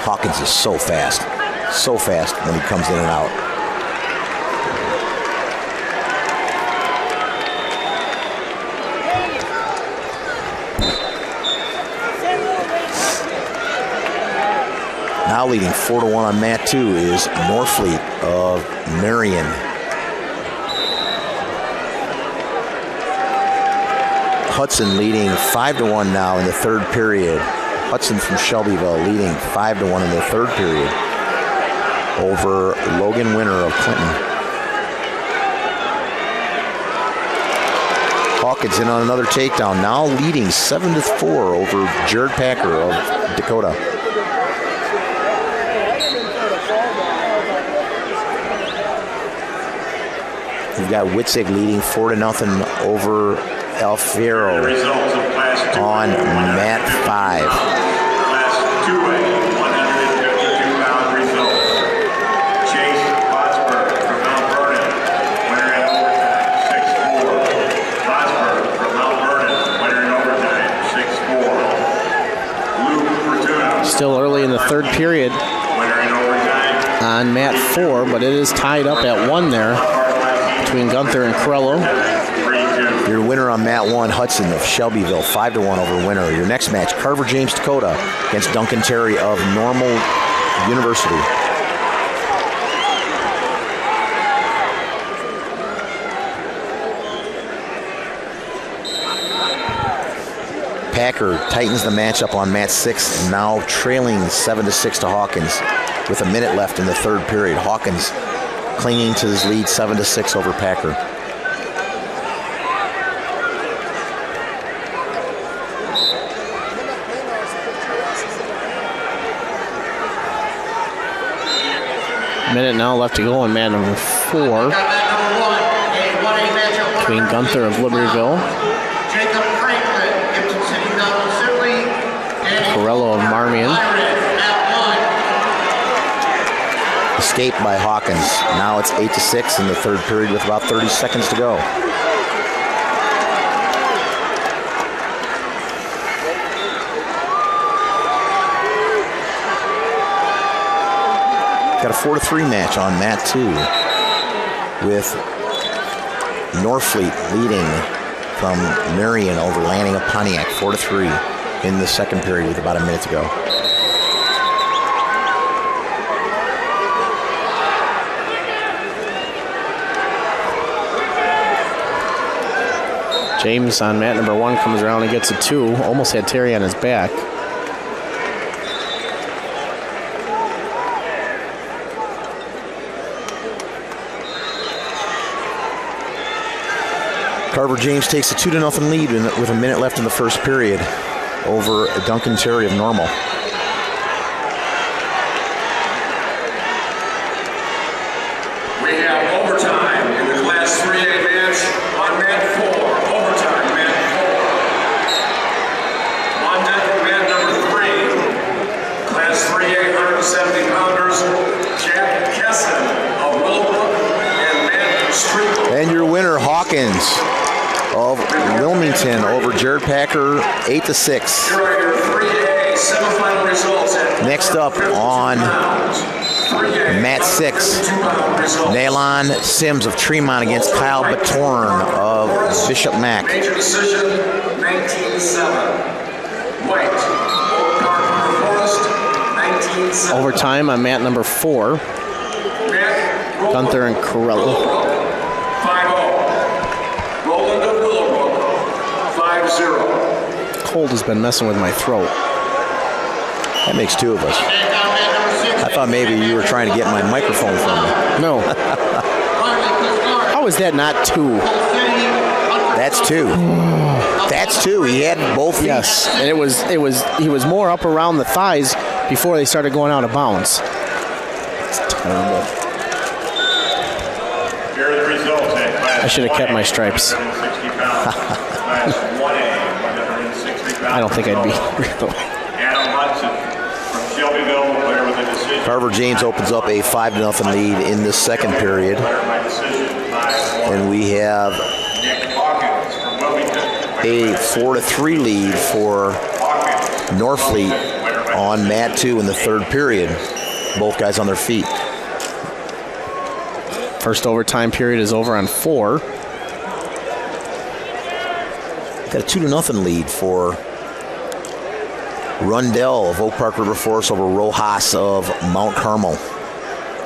Hawkins is so fast when he comes in and out. Now leading 4-1 on mat 2 is Norfleet of Marion. Hudson leading 5-1 now in the third period. Hudson from Shelbyville leading 5-1 in the third period over Logan Winter of Clinton. Hawkins in on another takedown, now leading 7-4 over Jared Packer of Dakota. We've got Witzig leading 4-0 over Alfiero on mat 5. Class 2A, 152-pound results. Chase Botsberg from Mount Vernon, winner in overtime, 6-4. Botsberg from Mount Vernon, winner in overtime, 6-4. Luke Still early in the third period Winner in overtime. on mat 4, but it is tied up at 1 there between Gunther and Corello. 3-2. Your winner on mat 1, Hudson of Shelbyville, 5-1 over Winner. Your next match, Carver James Dakota against Duncan Terry of Normal University. Packer tightens the matchup on mat 6, now trailing 7-6 to Hawkins with a minute left in the third period. Hawkins clinging to his lead 7-6 over Packer. Minute now left to go in mat number 4 between Gunther of Libertyville, Jacob Franklin, Gibson City, Donald Sibley, and Corello of Marmion. Escape by Hawkins. Now it's 8-6 in the third period with about 30 seconds to go. Got a 4-3 match on mat 2 with Norfleet leading from Marion over Lanning of Pontiac, 4-3 in the second period with about a minute to go. James on mat number 1 comes around and gets a 2. Almost had Terry on his back. Carver James takes a 2-0 lead with a minute left in the first period over Duncan Terry of Normal. We have overtime in the Class 3A match on mat 4. Overtime, mat 4. On deck for mat number 3. Class 3A 170-pounders, Jack Kesson of Willowbrook and Matt Strickland. And your winner, Hawkins of Wilmington over Jared Packer, 8-6. Here are your 3A semifinal results. Next up on mat 6, Nalon Sims of Tremont against Kyle Batorn of Bishop Mack. Major decision, 19-7. White, Oak Park Forest, 19-7. Overtime on mat number 4, Gunther and Corello. 5-0. Roland of Willowbrook, 5-0. Cold has been messing with my throat. That makes 2 of us. I thought maybe you were trying to get my microphone from me. No. How is that not 2? That's 2. That's 2. He had both feet. Yes, and he was more up around the thighs before they started going out of bounds. It's terrible. Here are the results at Class I should have kept my stripes. 160 pounds. Class 1A, 160 pounds. I don't think I'd be. Adam Hudson from Shelbyville, player with a decision. Carver James opens up a 5-0 lead in the second period. Player by decision, 5-1. And we have Nick Hawkins from Wilmington. a 4-3 lead for Hawkins. Norfleet on mat 2 in the third period. Both guys on their feet. First overtime period is over on 4. Got a 2-0 lead for Rundell of Oak Park River Forest over Rojas of Mount Carmel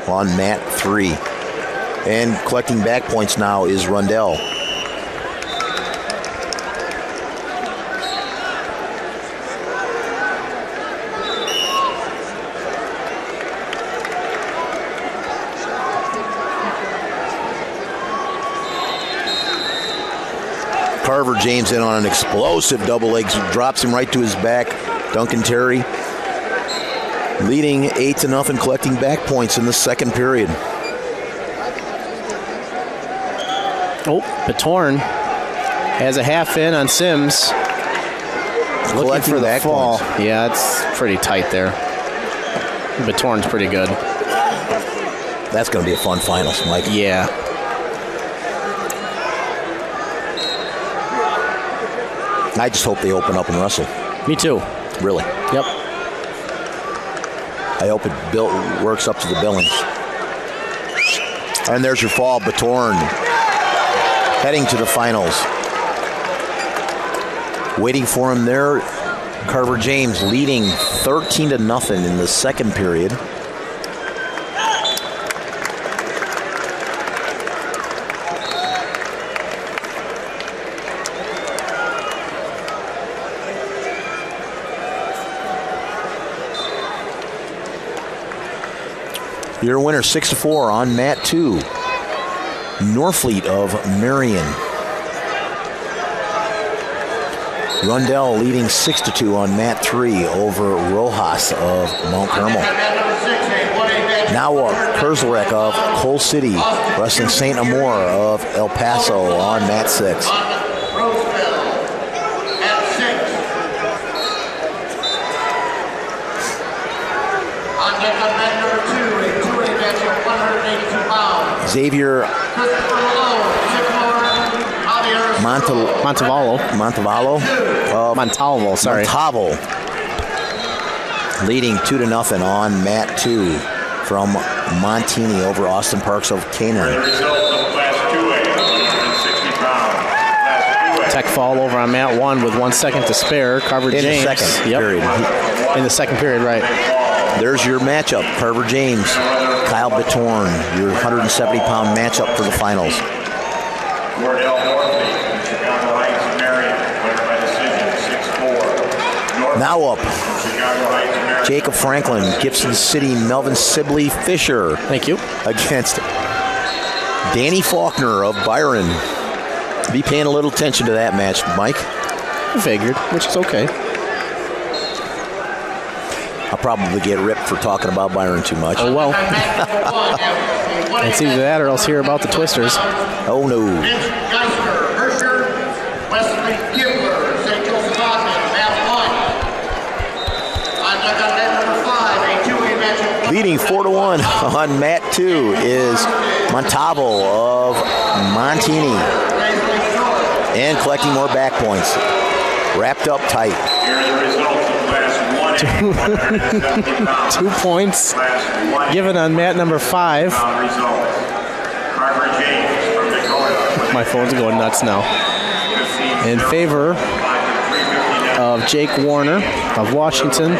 on mat 3. And collecting back points now is Rundell. Carver James in on an explosive double leg, drops him right to his back. Duncan Terry leading 8-0, collecting back points in the second period. Oh, Batorn has a half in on Sims. Looking Collecting for the back fall. points. Yeah, it's pretty tight there. Batorn's pretty good. That's going to be a fun finals, Mike. Yeah. I just hope they open up and wrestle. Me too. Really. Yep. I hope it works up to the billing. And there's your fall, Batorn, heading to the finals. Waiting for him there, Carver James leading 13-0 in the second period. Your winner 6-4 on mat 2. Norfleet of Marion. Rundell leading 6-2 on mat 3 over Rojas of Mount Carmel. Now Kerslerek of Coal City wrestling St. Amour of El Paso on mat 6. Xavier Montalvo, sorry. Montalvo leading 2-0 on mat 2 from Montini over Austin Parks of Canaan. Tech fall over on mat 1 with 1 second to spare. Carver James. In the second period. In the second period, right. There's your matchup. Carver James, Kyle Batorn, your 170-pound matchup for the finals. Now up, Jacob Franklin, Gibson City, Melvin Sibley Fisher. Thank you. Against Danny Faulkner of Byron. Be paying a little attention to that match, Mike. I figured, which is okay. I'll probably get ripped for talking about Byron too much. Oh, well. It's either that or else hear about the Twisters. Oh, no. Leading 4-1 on mat 2 is Montalvo of Montini. And collecting more back points. Wrapped up tight. 2 points given on mat number 5. My phone's going nuts now. In favor of Jake Warner of Washington.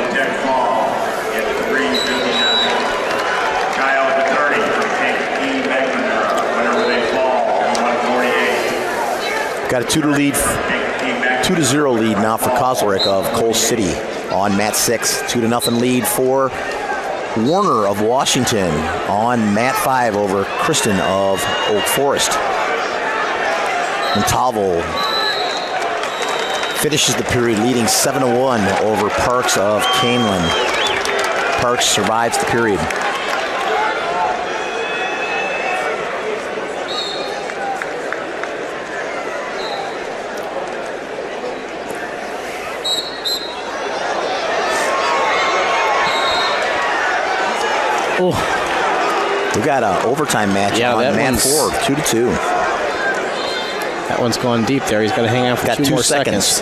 Got a 2-0 lead now for Kozlarek of Coal City on mat 6. 2-0 lead for Warner of Washington on mat 5 over Kristen of Oak Forest. Montalvo finishes the period leading 7-1 over Parks of Canelan. Parks survives the period. Oh. We got an overtime match on mat 4, 2-2. That one's going deep there. He's got to hang out for 2 more seconds.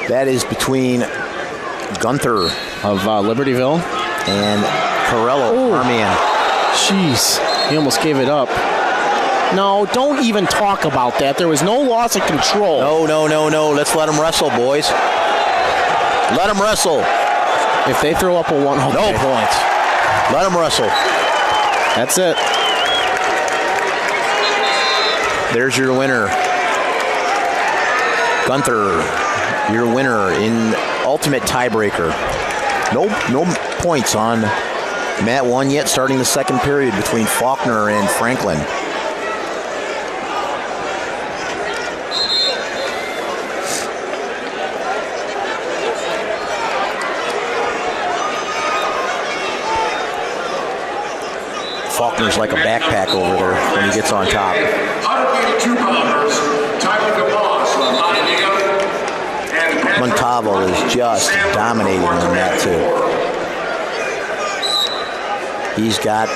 That is between Gunther of Libertyville and Corello Armian. Jeez, he almost gave it up. No, don't even talk about that. There was no loss of control. No. Let's let him wrestle, boys. Let him wrestle. If they throw up a 1, okay. No points. Let him wrestle. That's it. There's your winner. Gunther, your winner in ultimate tiebreaker. No points on mat 1 yet, starting the second period between Faulkner and Franklin. Faulkner's like a backpack over there when he gets on top. 182-pounders, Tyler DeBoss from Montana. Montalvo is just dominating on that too. He's got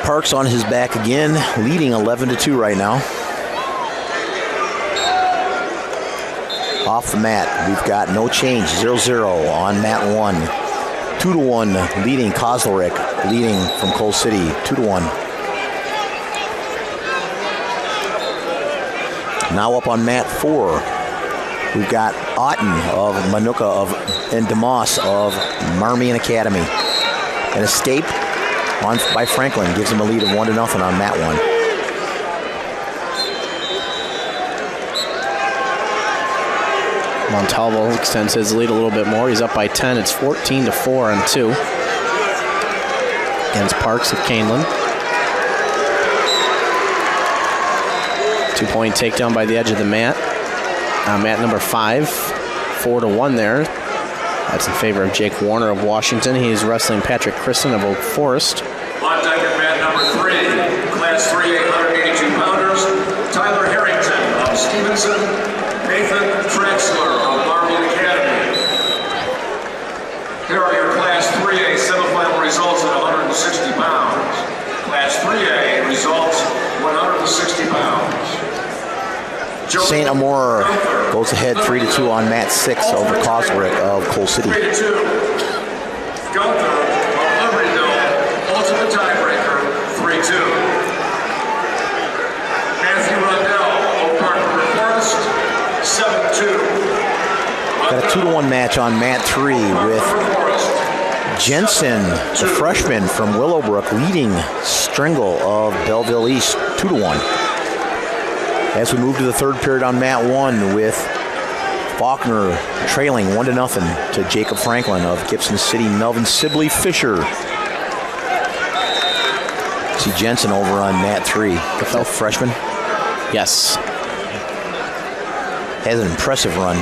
Parks on his back again, leading 11-2 right now. off the mat. We've got no change, 0-0 on mat 1. 2-1 leading Kozlerick, leading from Coal City, 2-1. Now up on mat 4, we've got Otten of Manuka and DeMoss of Marmion Academy. An escape by Franklin gives him a lead of 1-0 on mat 1. Montalvo extends his lead a little bit more. He's up by 10. It's 14-4 on 2 against Parks of Canelan. 2-point takedown by the edge of the mat. Mat number 5, 4-1 there. That's in favor of Jake Warner of Washington. He's wrestling Patrick Christen of Oak Forest. On deck at mat number 3, Class 3 882-pounders, Tyler Harrington of Stevenson, Nathan Traxler of Marmion Academy. Here are your Class 3A semifinal results at 160 pounds. Class 3A results 160 pounds. St. Amour goes ahead 3-2 on mat 6 over Kozlerick of Coal City. 3-2. Gunther of Libertyville, ultimate tiebreaker, 3-2. Matthew Rundell of Park River Forest, 7-2. Got a 2-1 match on mat 3 with Jensen, the freshman from Willowbrook, leading Stringle of Belleville East, 2-1. As we move to the third period on mat 1 with Faulkner trailing 1-0 to Jacob Franklin of Gibson City, Melvin Sibley Fisher. See Jensen over on mat 3, the freshman. Yes. Has an impressive run.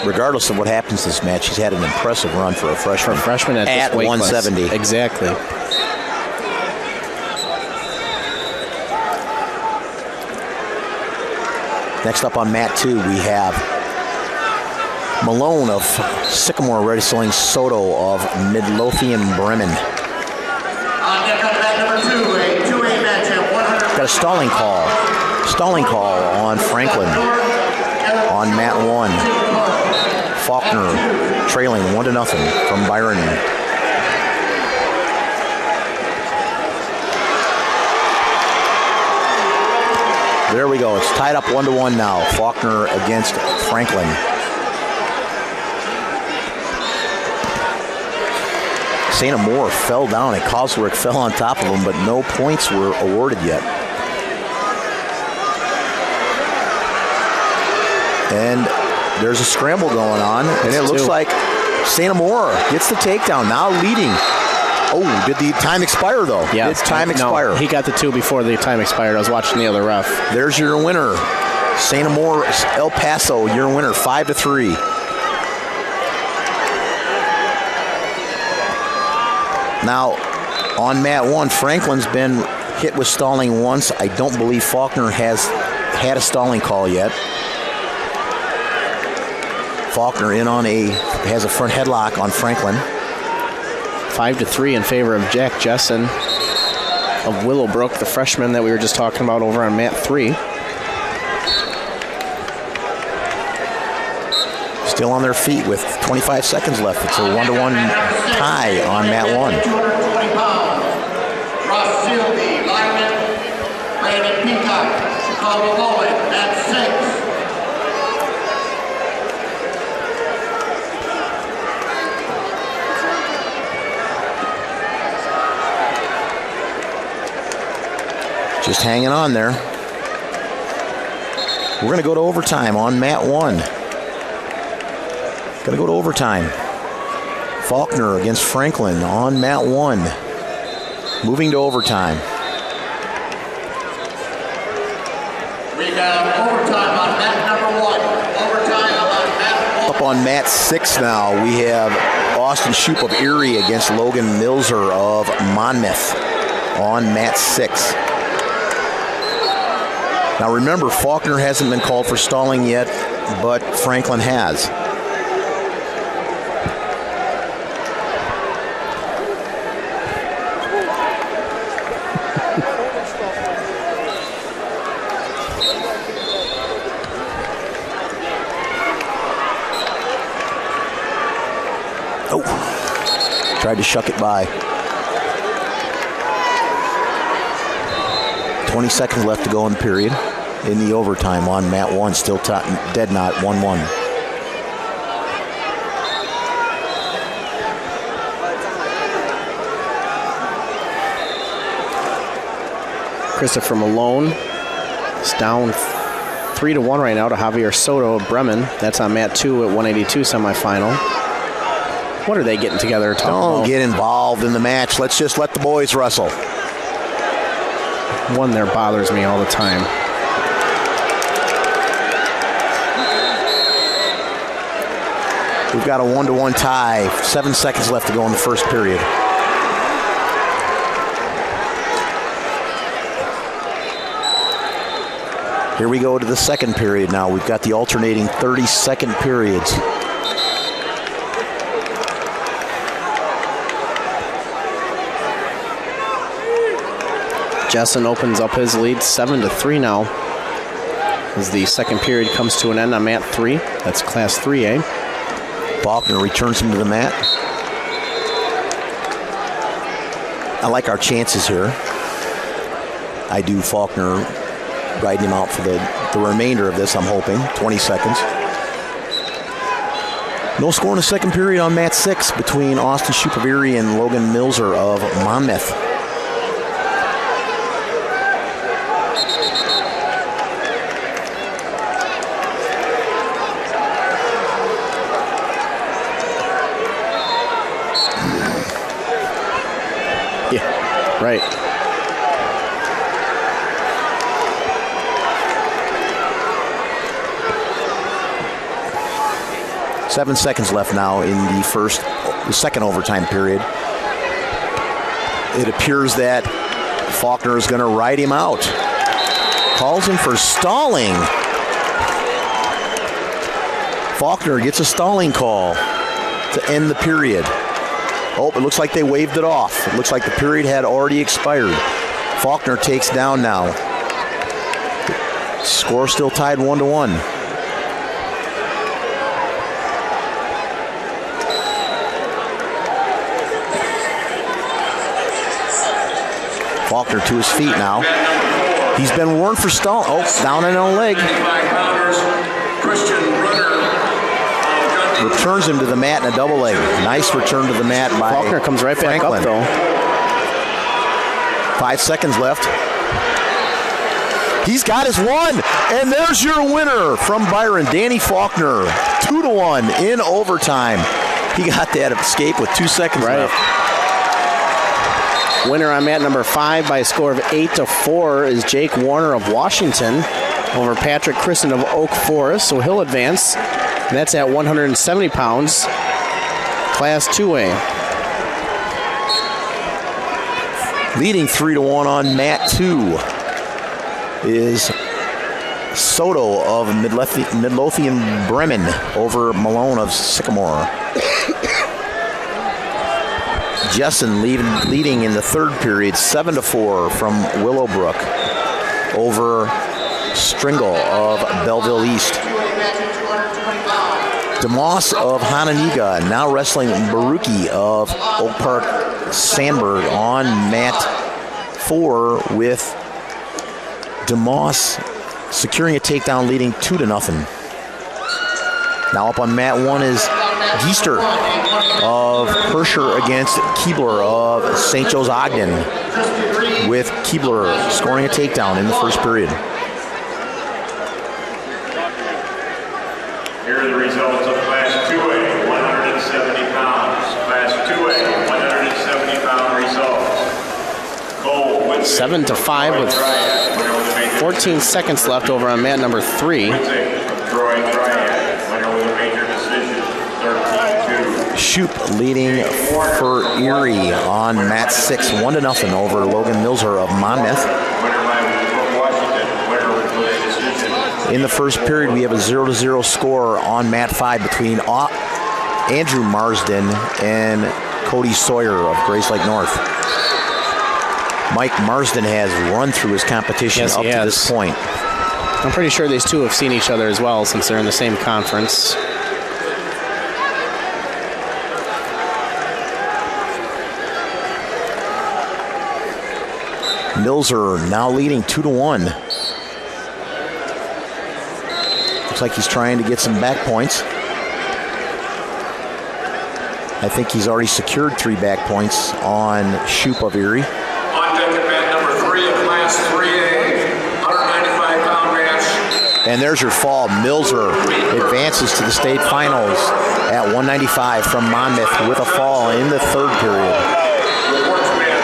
Regardless of what happens this match, he's had an impressive run for a freshman. For a freshman at this weight 170. Class. Exactly. Next up on mat 2, we have Malone of Sycamore wrestling Soto of Midlothian Bremen. On deck on mat number 2, a 2A matchup, 100. Got a stalling call. Stalling call on Franklin on mat 1. Faulkner trailing 1-0 from Byron. There we go. It's tied up 1-1 now. Faulkner against Franklin. St. Amour fell down and Kozlerick fell on top of him, but no points were awarded yet. And there's a scramble going on, and it looks like St. Amour gets the takedown, now leading. Oh, did the time expire, though? Yeah. Did time expire? No, he got the 2 before the time expired. I was watching the other ref. There's your winner. St. Amour, El Paso, your winner, 5-3. Now, on mat 1, Franklin's been hit with stalling once. I don't believe Faulkner has had a stalling call yet. Faulkner has a front headlock on Franklin. 5-3 in favor of Jack Jessen of Willowbrook, the freshman that we were just talking about over on mat 3. Still on their feet with 25 seconds left. It's a 1-1 tie on mat 1. 220 pounds. Ross Sealby, lineman. Brandon Peacock, Chicago Bowen, mat 6. Just hanging on there. We're going to go to overtime on mat 1. Going to go to overtime. Faulkner against Franklin on mat 1. Moving to overtime. We have overtime on mat number 1. Overtime on mat 1. Up on mat 6 now, we have Austin Shoup of Erie against Logan Milzer of Monmouth on mat 6. Now remember, Faulkner hasn't been called for stalling yet, but Franklin has. Oh, tried to shuck it by. 20 seconds left to go in the period. In the overtime on mat 1, still dead knot 1-1. Christopher Malone is down 3-1 right now to Javier Soto of Bremen. That's on mat 2 at 182 semifinal. What are they getting together? Don't get involved in the match. Let's just let the boys wrestle. One there bothers me all the time. We've got a 1-1 tie. 7 seconds left to go in the first period. Here we go to the second period now. We've got the alternating 30-second periods. Jessen opens up his lead 7-3 now as the second period comes to an end on mat 3. That's Class 3A. Faulkner returns him to the mat. I like our chances here. I do. Faulkner riding him out for the remainder of this, I'm hoping. 20 seconds. No score in the second period on mat 6 between Austin Shupaviri and Logan Milzer of Monmouth. Yeah, right. Seven seconds left now in the second overtime period. It appears that Faulkner is going to ride him out. Calls him for stalling. Faulkner gets a stalling call to end the period. Oh, it looks like they waved it off. It looks like the period had already expired. Faulkner takes down now. Score still tied 1-1. Faulkner to his feet now. He's been warned for stalling. Oh, down and on a leg. Returns him to the mat in a double leg. Nice return to the mat by Faulkner comes right back Franklin. up though. 5 seconds left. He's got his one, and there's your winner from Byron, Danny Faulkner. 2-1 in overtime. He got that escape with 2 seconds left. Winner on mat number 5 by a score of 8-4 is Jake Warner of Washington over Patrick Christen of Oak Forest, so he'll advance. And that's at 170 pounds, Class 2A. Leading 3-1 on mat 2 is Soto of Midlothian Bremen over Malone of Sycamore. Jessen leading in the third period 7-4 from Willowbrook over Stringle of Belleville East. DeMoss of Hananiga now wrestling Baruki of Oak Park Sandburg on mat 4 with DeMoss securing a takedown leading 2-0. Now up on mat 1 is Geester of Herscher against Keebler of St. Joe's Ogden, with Keebler scoring a takedown in the first period. Here are the results of Class 2A, 170 pounds. Class 2A, 170-pound results. 7-5 with 14 seconds left over on mat number 3. Shoup leading for Erie on mat 6, 1-0 over Logan Milzer of Monmouth. In the first period, we have a 0-0 score on mat 5 between Andrew Marsden and Cody Sawyer of Grace Lake North. Mike Marsden has run through his competition up to this point. I'm pretty sure these two have seen each other as well since they're in the same conference. Milzer now leading 2-1. Looks like he's trying to get some back points. I think he's already secured 3 back points on Shoup of Erie. On deck at mat number 3 of Class 3A, 195-pound match. And there's your fall. Milzer advances to the state finals at 195 from Monmouth with a fall in the third period. Reports mat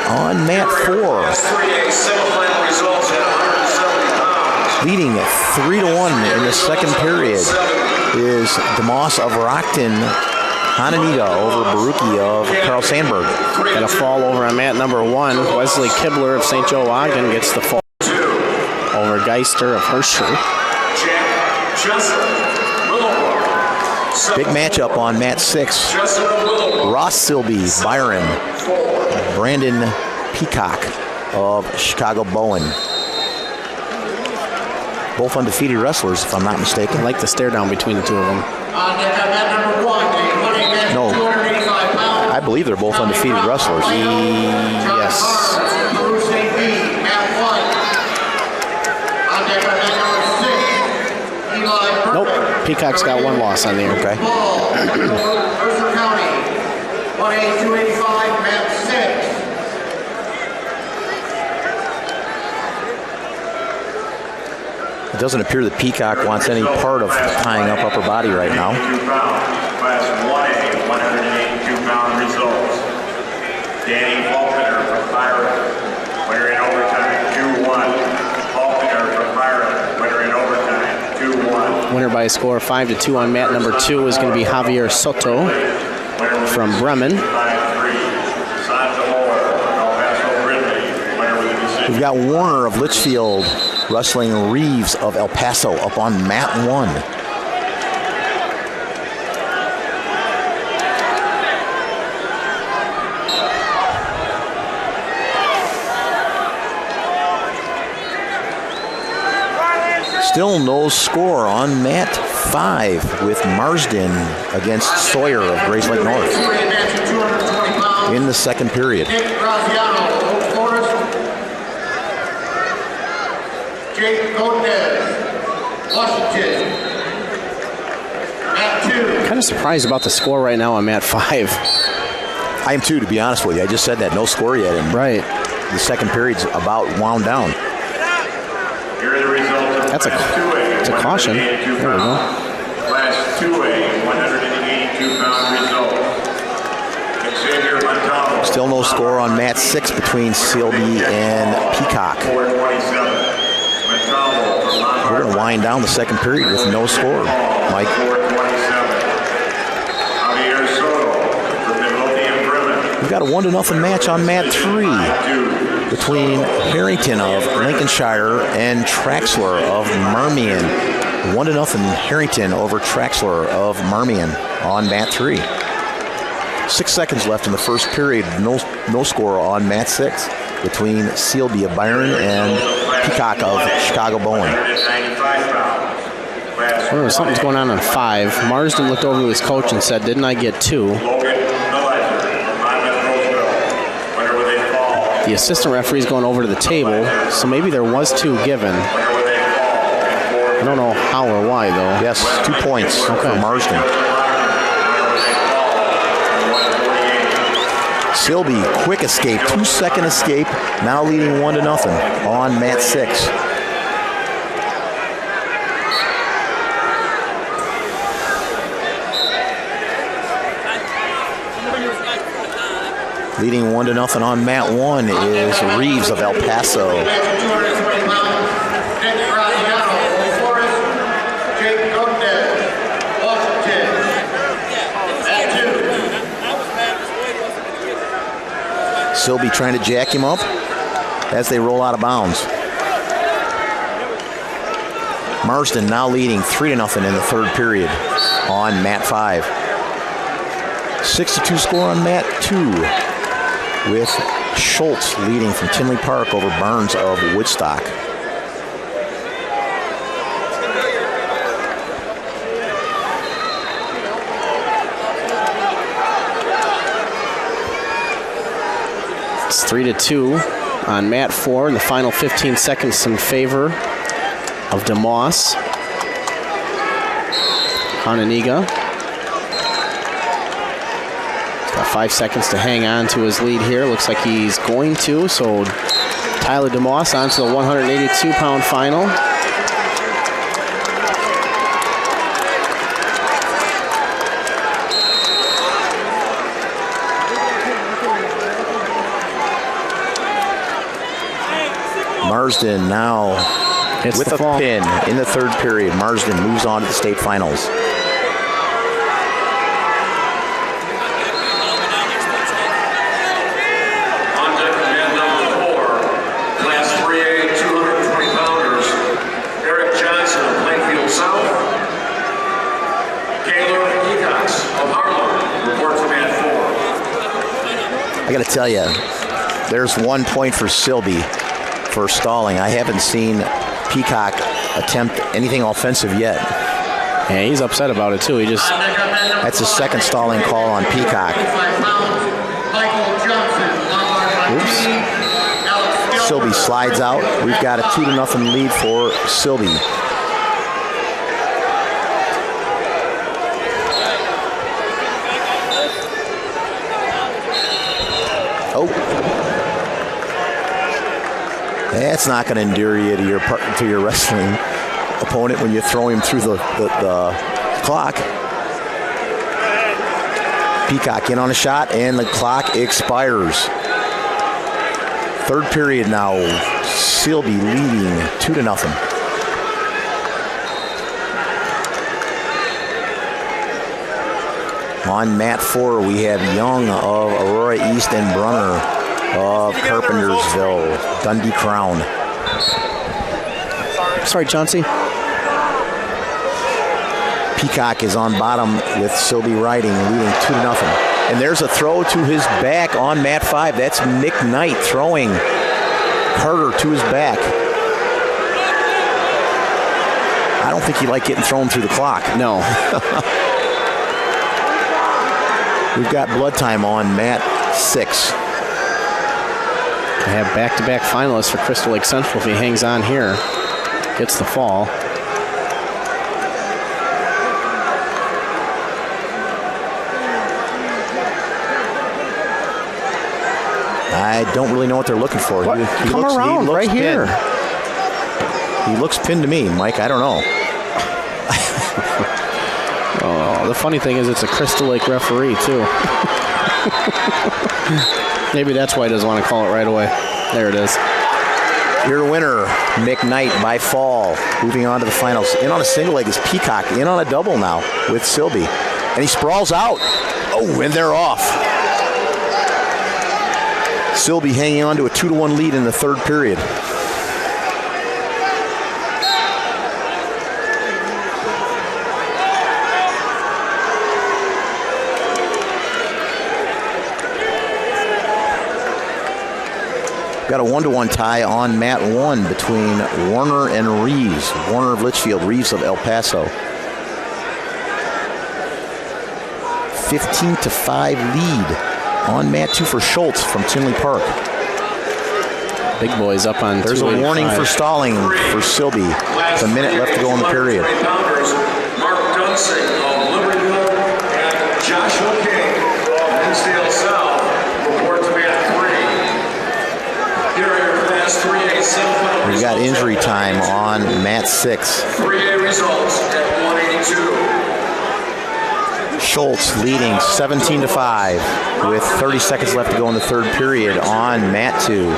3. On mat 4, Class 3A semifinal results at 170 pounds. leading 3-1 in the second period, is DeMoss of Rockton Hananita over Baruki of Carl Sandburg. Got a fall over on mat number 1. Wesley Kibler of St. Joe Ogden gets the fall over Geister of Herscher. Big matchup on mat 6. Ross Silby, Byron, Brandon Peacock of Chicago Bowen. Both undefeated wrestlers, if I'm not mistaken. I like the stare down between the two of them. On deck at mat number 1, the No. 285 pounds. I believe they're both undefeated wrestlers. Yes. Bruce St. B, mat 1. On deck at mat number 6, Eli Nope. Peacock's got 1 loss on there. Okay. Ball, Mercer County, 1A 285, mat 6. It doesn't appear that Peacock wants any part of tying up upper body right now. Class 1A, 182-pound results. Danny Faulkner from Byron, winner in overtime, 2-1. Faulkner from Byron, winner in overtime, 2-1. Winner by a score of 5-2 on mat number 2 is going to be Javier Soto from Bremen. 5-3. Santa Moore from El Paso Ridley, winner with a decision. We've got Warner of Litchfield wrestling Reeves of El Paso up on mat 1. Still no score on mat 5 with Marsden against Sawyer of Grace Lake North in the second period. Nick Graziano, Oak Forest. Jake Godez, Washington. Mat 2. Kind of surprised about the score right now on mat 5. I am too, to be honest with you. I just said that, no score yet, and Right. the second period's about wound down. Here are the results of That's a Class 2A, it's a caution. 182 There we go. pounds. Class 2A, 182-pound results. Xavier Montano. Still no score on mat 6 between Silby and Peacock. 427. Montano from Lombard. We're going to wind down the second period with no score, Mike. 427. Javier Soto from Midlothian Bremen. We've got a 1-0 match on mat 3 between Harrington of Lincolnshire and Traxler of Marmion. 1-0 Harrington over Traxler of Marmion on mat 3. 6 seconds left in the first period. No score on mat 6 between Sealby of Byron and Peacock of Chicago Bowen. 195 pounds. Class Remember, something's going on 5. Marsden looked over to his coach and said, "Didn't I get 2?" Logan Melizer from Monmouth Roseville. Winner with a fall. The assistant referee's going over to the table, so maybe there was 2 given. Winner with a fall. I don't know how or why, though. Yes, 2 points for Marsden. Silby, quick escape, 2-second escape, now leading 1-0 on mat 6. Leading 1-0 on mat 1 is Reeves of El Paso. 220 pounds. Nick Graziano, Oak Forest. Jake Godez, Washington. Mat 2. Silby trying to jack him up as they roll out of bounds. Marsden now leading 3-0 in the third period on mat 5. 6-2 score on mat 2 with Schultz leading from Tinley Park over Barnes of Woodstock. 3-2 on mat 4 in the final 15 seconds in favor of DeMoss. Hananiga. He's got 5 seconds to hang on to his lead here. Looks like he's going to, so Tyler DeMoss on to the 182-pound final. Marsden now with a pin in the third period. Marsden moves on to the state finals. On deck, man number 4, class 3A, 220-pounders, Eric Johnson of Plainfield South. Caleb Ecox of Harlem reports to mat 4. I got to tell you, there's 1 point for Silby for stalling. I haven't seen Peacock attempt anything offensive yet. Yeah, he's upset about it too. That's his second stalling call on Peacock. Oops. Silby slides out. We've got a 2-0 lead for Silby. Oh. That's not going to endear you to your wrestling opponent when you throw him through the clock. Peacock in on a shot, and the clock expires. Third period now. Silby leading 2-0. On mat 4, we have Young of Aurora East and Brunner of Carpentersville, Dundee Crown. Sorry, Chauncey. Peacock is on bottom with Silby riding, leading 2-0. And there's a throw to his back on mat 5. That's Nick Knight throwing Carter to his back. I don't think he liked getting thrown through the clock. No. We've got blood time on mat 6. I have back-to-back finalists for Crystal Lake Central if he hangs on here. Gets the fall. I don't really know what they're looking for. He looks right pinned. here. He looks pinned to me, Mike. I don't know. Oh, the funny thing is it's a Crystal Lake referee, too. Maybe that's why he doesn't want to call it right away. There it is. Your winner, Mick Knight, by fall. Moving on to the finals. In on a single leg is Peacock. In on a double now with Silby. And he sprawls out. Oh, and they're off. Silby hanging on to a 2-1 lead in the third period. Got a 1-1 tie on mat 1 between Warner and Reeves. Warner of Litchfield, Reeves of El Paso. 15-5 lead on mat 2 for Schultz from Tinley Park. Big boys up on. There's a warning for stalling for Silby. It's a minute left to go in the period. Mark Dunsing of Libertyville and Joshua King of Hinsdale South report to mat 3. Here are your class 3A semifinal. We've got injury time on mat 6. 3A results at 182. Schultz leading 17-5 with 30 seconds left to go in the third period on mat 2.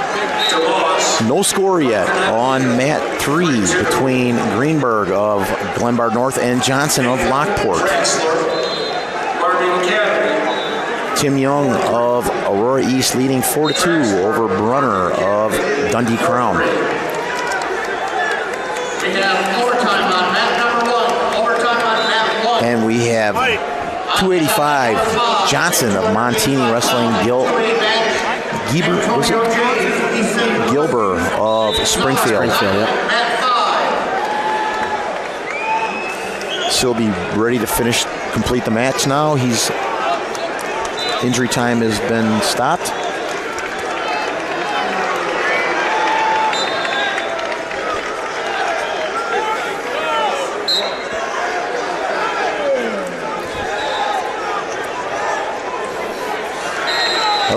No score yet on mat 3 between Greenberg of Glenbard North and Johnson of Lockport. Tim Young of Aurora East leading 4-2 over Brunner of Dundee Crown. We have overtime on mat number 1. Overtime on mat 1. And we have 285 Johnson of Montini wrestling Gilbert of Springfield. Yep. Silby ready to complete the match now. Injury time has been stopped.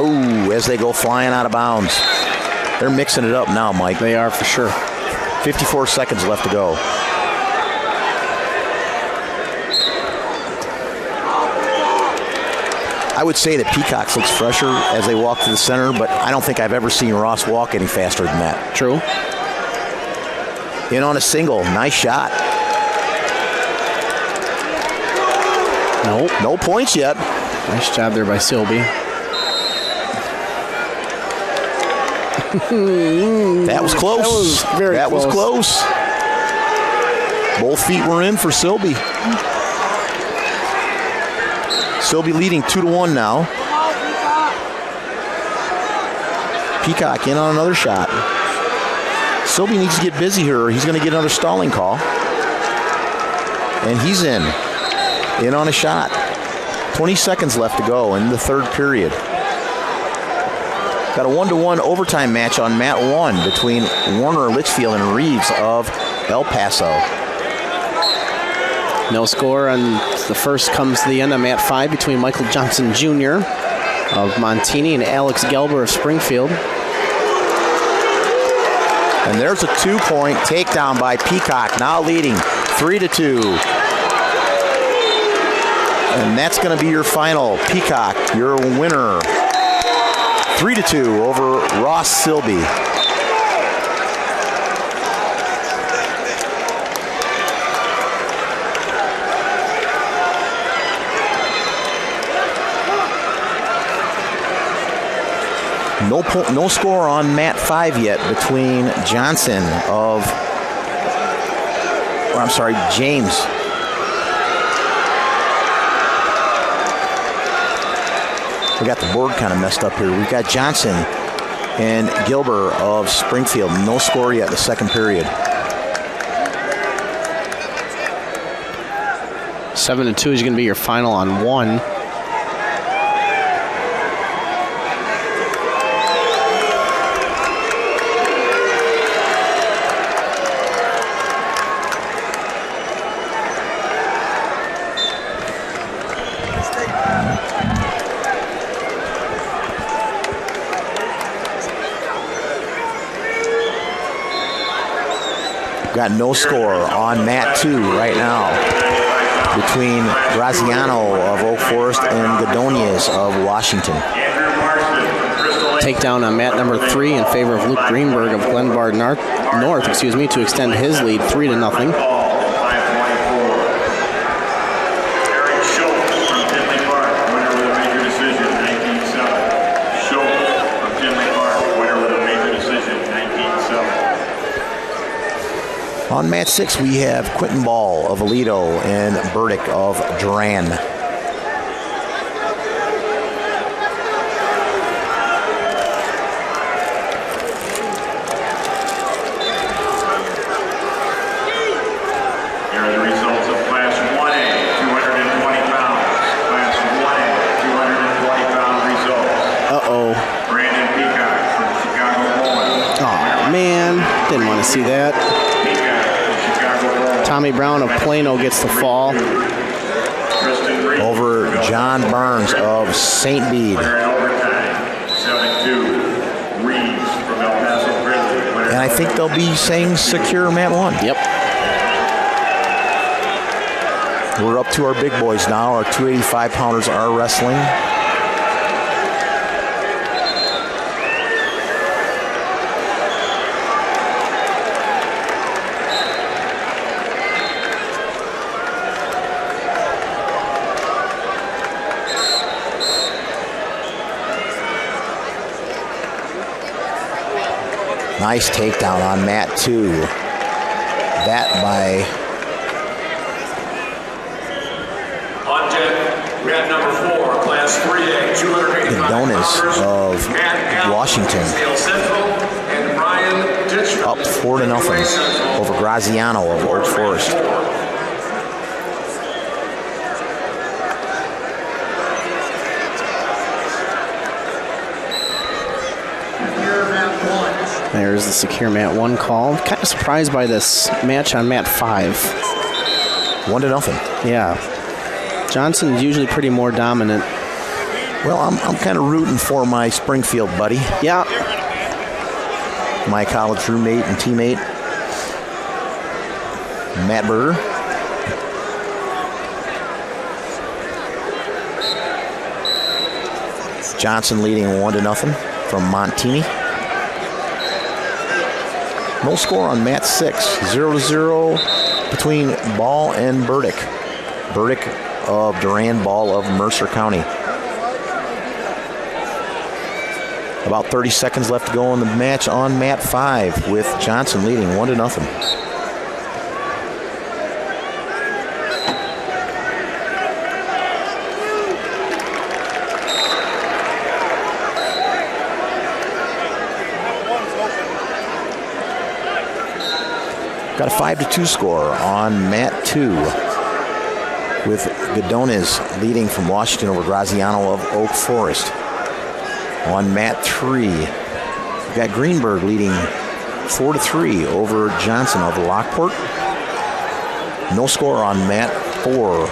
Oh, as they go flying out of bounds. They're mixing it up now, Mike. They are for sure. 54 seconds left to go. I would say that Peacocks looks fresher as they walk to the center, but I don't think I've ever seen Ross walk any faster than that. True. In on a single. Nice shot. Nope. No points yet. Nice job there by Silby. That was close. That was very close. Both feet were in for Silby. Silby leading 2-1 now. Peacock in on another shot. Silby needs to get busy here or he's going to get another stalling call. And he's in on a shot. 20 seconds left to go in the third period. Got a 1-1 overtime match on mat 1 between Warner Litchfield and Reeves of El Paso. No score on the first comes to the end on mat 5 between Michael Johnson Jr. of Montini and Alex Gelber of Springfield. And there's a 2-point takedown by Peacock, now leading 3-2. And that's going to be your final. Peacock, your winner. 3-2 over Ross Silby. No score on mat 5 yet between Johnson of, or I'm sorry, James. We got the board kind of messed up here. We've got Johnson and Gilbert of Springfield. No score yet in the second period. 7-2 is going to be your final on 1. Got no score on mat 2 right now between Graziano of Oak Forest and Godonias of Washington. Takedown on mat number 3 in favor of Luke Greenberg of Glenbard North, to extend his lead 3-0. On mat 6, we have Quentin Ball of Aledo and Burdick of Duran. Here are the results of Class 1A, 220 pounds. Class 1A, 220-pound results. Uh-oh. Brandon Peacock from Chicago Bowen. Oh, man. Didn't want to see that. Tommy Brown of Plano gets the fall. Over John Burns of St. Bede. And I think they'll be saying secure mat 1. Yep. We're up to our big boys now. Our 285-pounders are wrestling. Nice takedown on mat 2. That by On deck, mat number 4, Class 3A, 285 Donas of Washington. And Ryan Ditchman, Up 4-0 over Graziano of Oak Forest. There's the secure mat 1 call. Kind of surprised by this match on mat 5. 1-0. Yeah. Johnson's usually pretty more dominant. Well, I'm kind of rooting for my Springfield buddy, Yeah. my college roommate and teammate, Matt Berger. Johnson leading 1-0 from Montini. No score on Mat 6. 0-0 between Ball and Burdick. Burdick of Durand, Ball of Mercer County. About 30 seconds left to go in the match on Mat 5 with Johnson leading 1-0. Got a 5-2 score on Mat 2 with Godones leading from Washington over Graziano of Oak Forest. On Mat 3, we've got Greenberg leading 4-3 over Johnson of Lockport. No score on Mat 4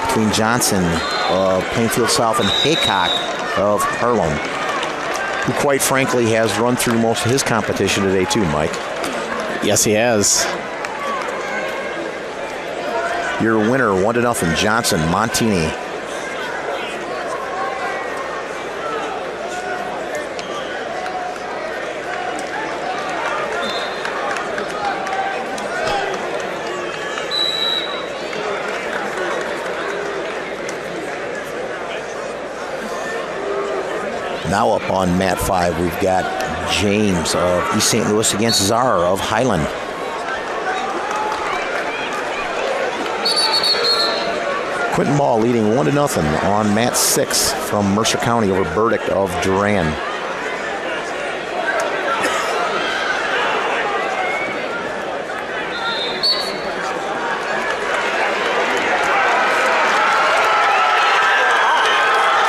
between Johnson of Plainfield South and Haycock of Harlem, who quite frankly has run through most of his competition today too, Mike. Yes, he has. Your winner, 1-0, Johnson, Montini. Now up on Mat 5, we've got James of East St. Louis against Czar of Highland. Quentin Ball leading 1-0 on Mat 6 from Mercer County over Burdick of Durand.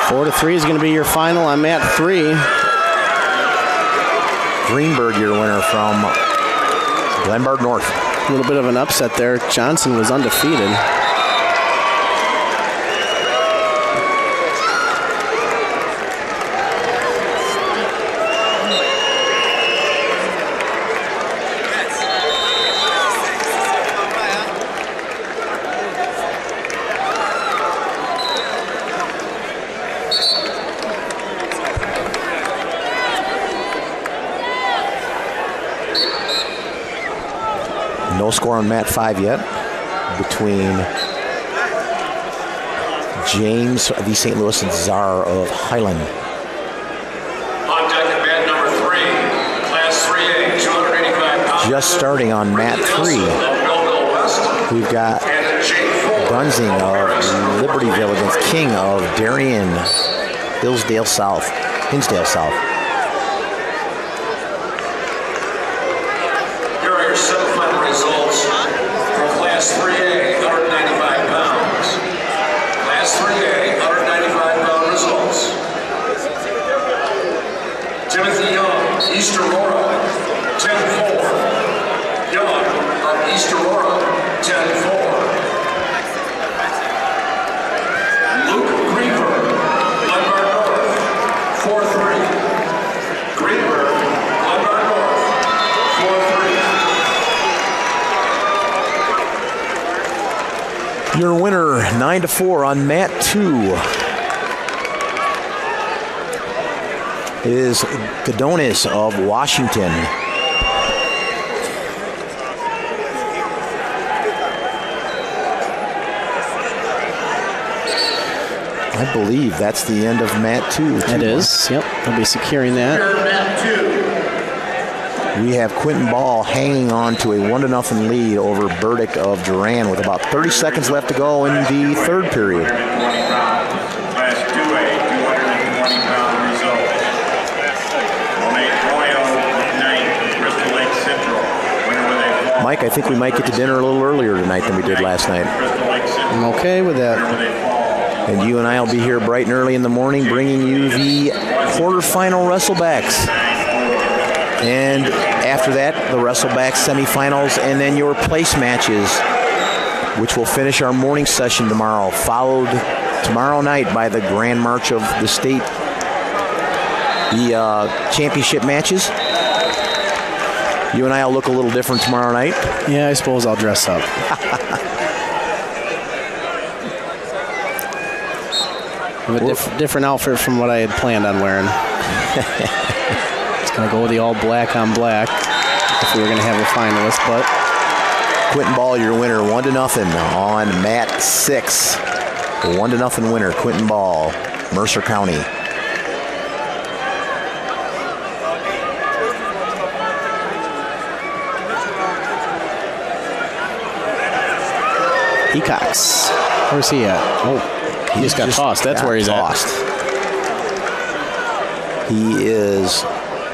Four to 3 is going to be your final on Mat 3. Greenberg, your winner from Glenbard North. A little bit of an upset there. Johnson was undefeated. No score on Mat 5 yet between James of East St. Louis and Czar of Highland. On deck at mat number 3, Class 3A, 285 pounds. Just starting on Mat 3, we've got Gunzing of Libertyville against King of Darien, Hinsdale South. Here are your semifinal results from Class 3A, 195 pounds. Class 3A, 195-pound results. Timothy Young, East Aurora, 10-4. Young of East Aurora, 10-4. Luke Greenberg, Glenbard North, 4-3. Greenberg, Glenbard North, 4-3. Your winner, 9-4 on Mat 2, is Godones of Washington. I believe that's the end of Mat 2. It is. Yep. They'll be securing that. Mat 2. We have Quentin Ball hanging on to a 1-0 lead over Burdick of Durand with about 30 seconds left to go in the third period. 120 pounds. Class 2A, 220-pound results. Monet Royal, 9, Crystal Lake Central. Winner with a fall. Mike, I think we might get to dinner a little earlier tonight than we did last night. Crystal Lake Central. I'm okay with that. Winner with a fall. And you and I will be here bright and early in the morning bringing you the quarterfinal wrestlebacks. And after that, the wrestlebacks semifinals, and then your place matches, which will finish our morning session tomorrow, followed tomorrow night by the Grand March of the state. The championship matches. You and I will look a little different tomorrow night. Yeah, I suppose I'll dress up. With a different outfit from what I had planned on wearing. It's going to go with the all black on black if we were going to have a finalist, but Quentin Ball, your winner, 1-0 on mat 6. The 1-0 winner, Quentin Ball, Mercer County. Peacocks. Where's he at? Oh, he just got tossed. That's where he's at. He is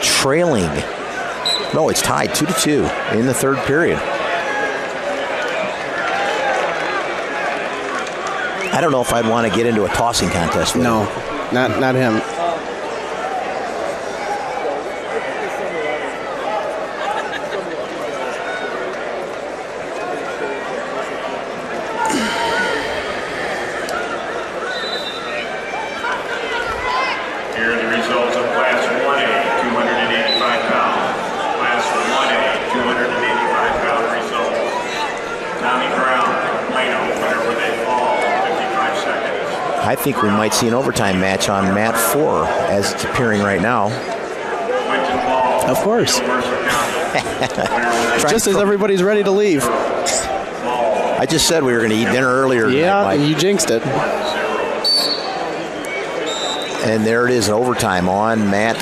trailing. No, it's tied 2-2 in the third period. I don't know if I'd want to get into a tossing contest with No, him. not him. Here are the results of Class 1A, 285 pounds. Class 1A, 285-pound results. Tommy Brown from Plano, winner with a fall, 55 seconds. I think we might see an overtime match on mat 4 as it's appearing right now. Quentin Ball, Of course. Mercer County, winner with a Just as everybody's ready to leave. I just said we were going to eat dinner earlier tonight, Yeah, Mike. you jinxed it. And there it is, overtime on mat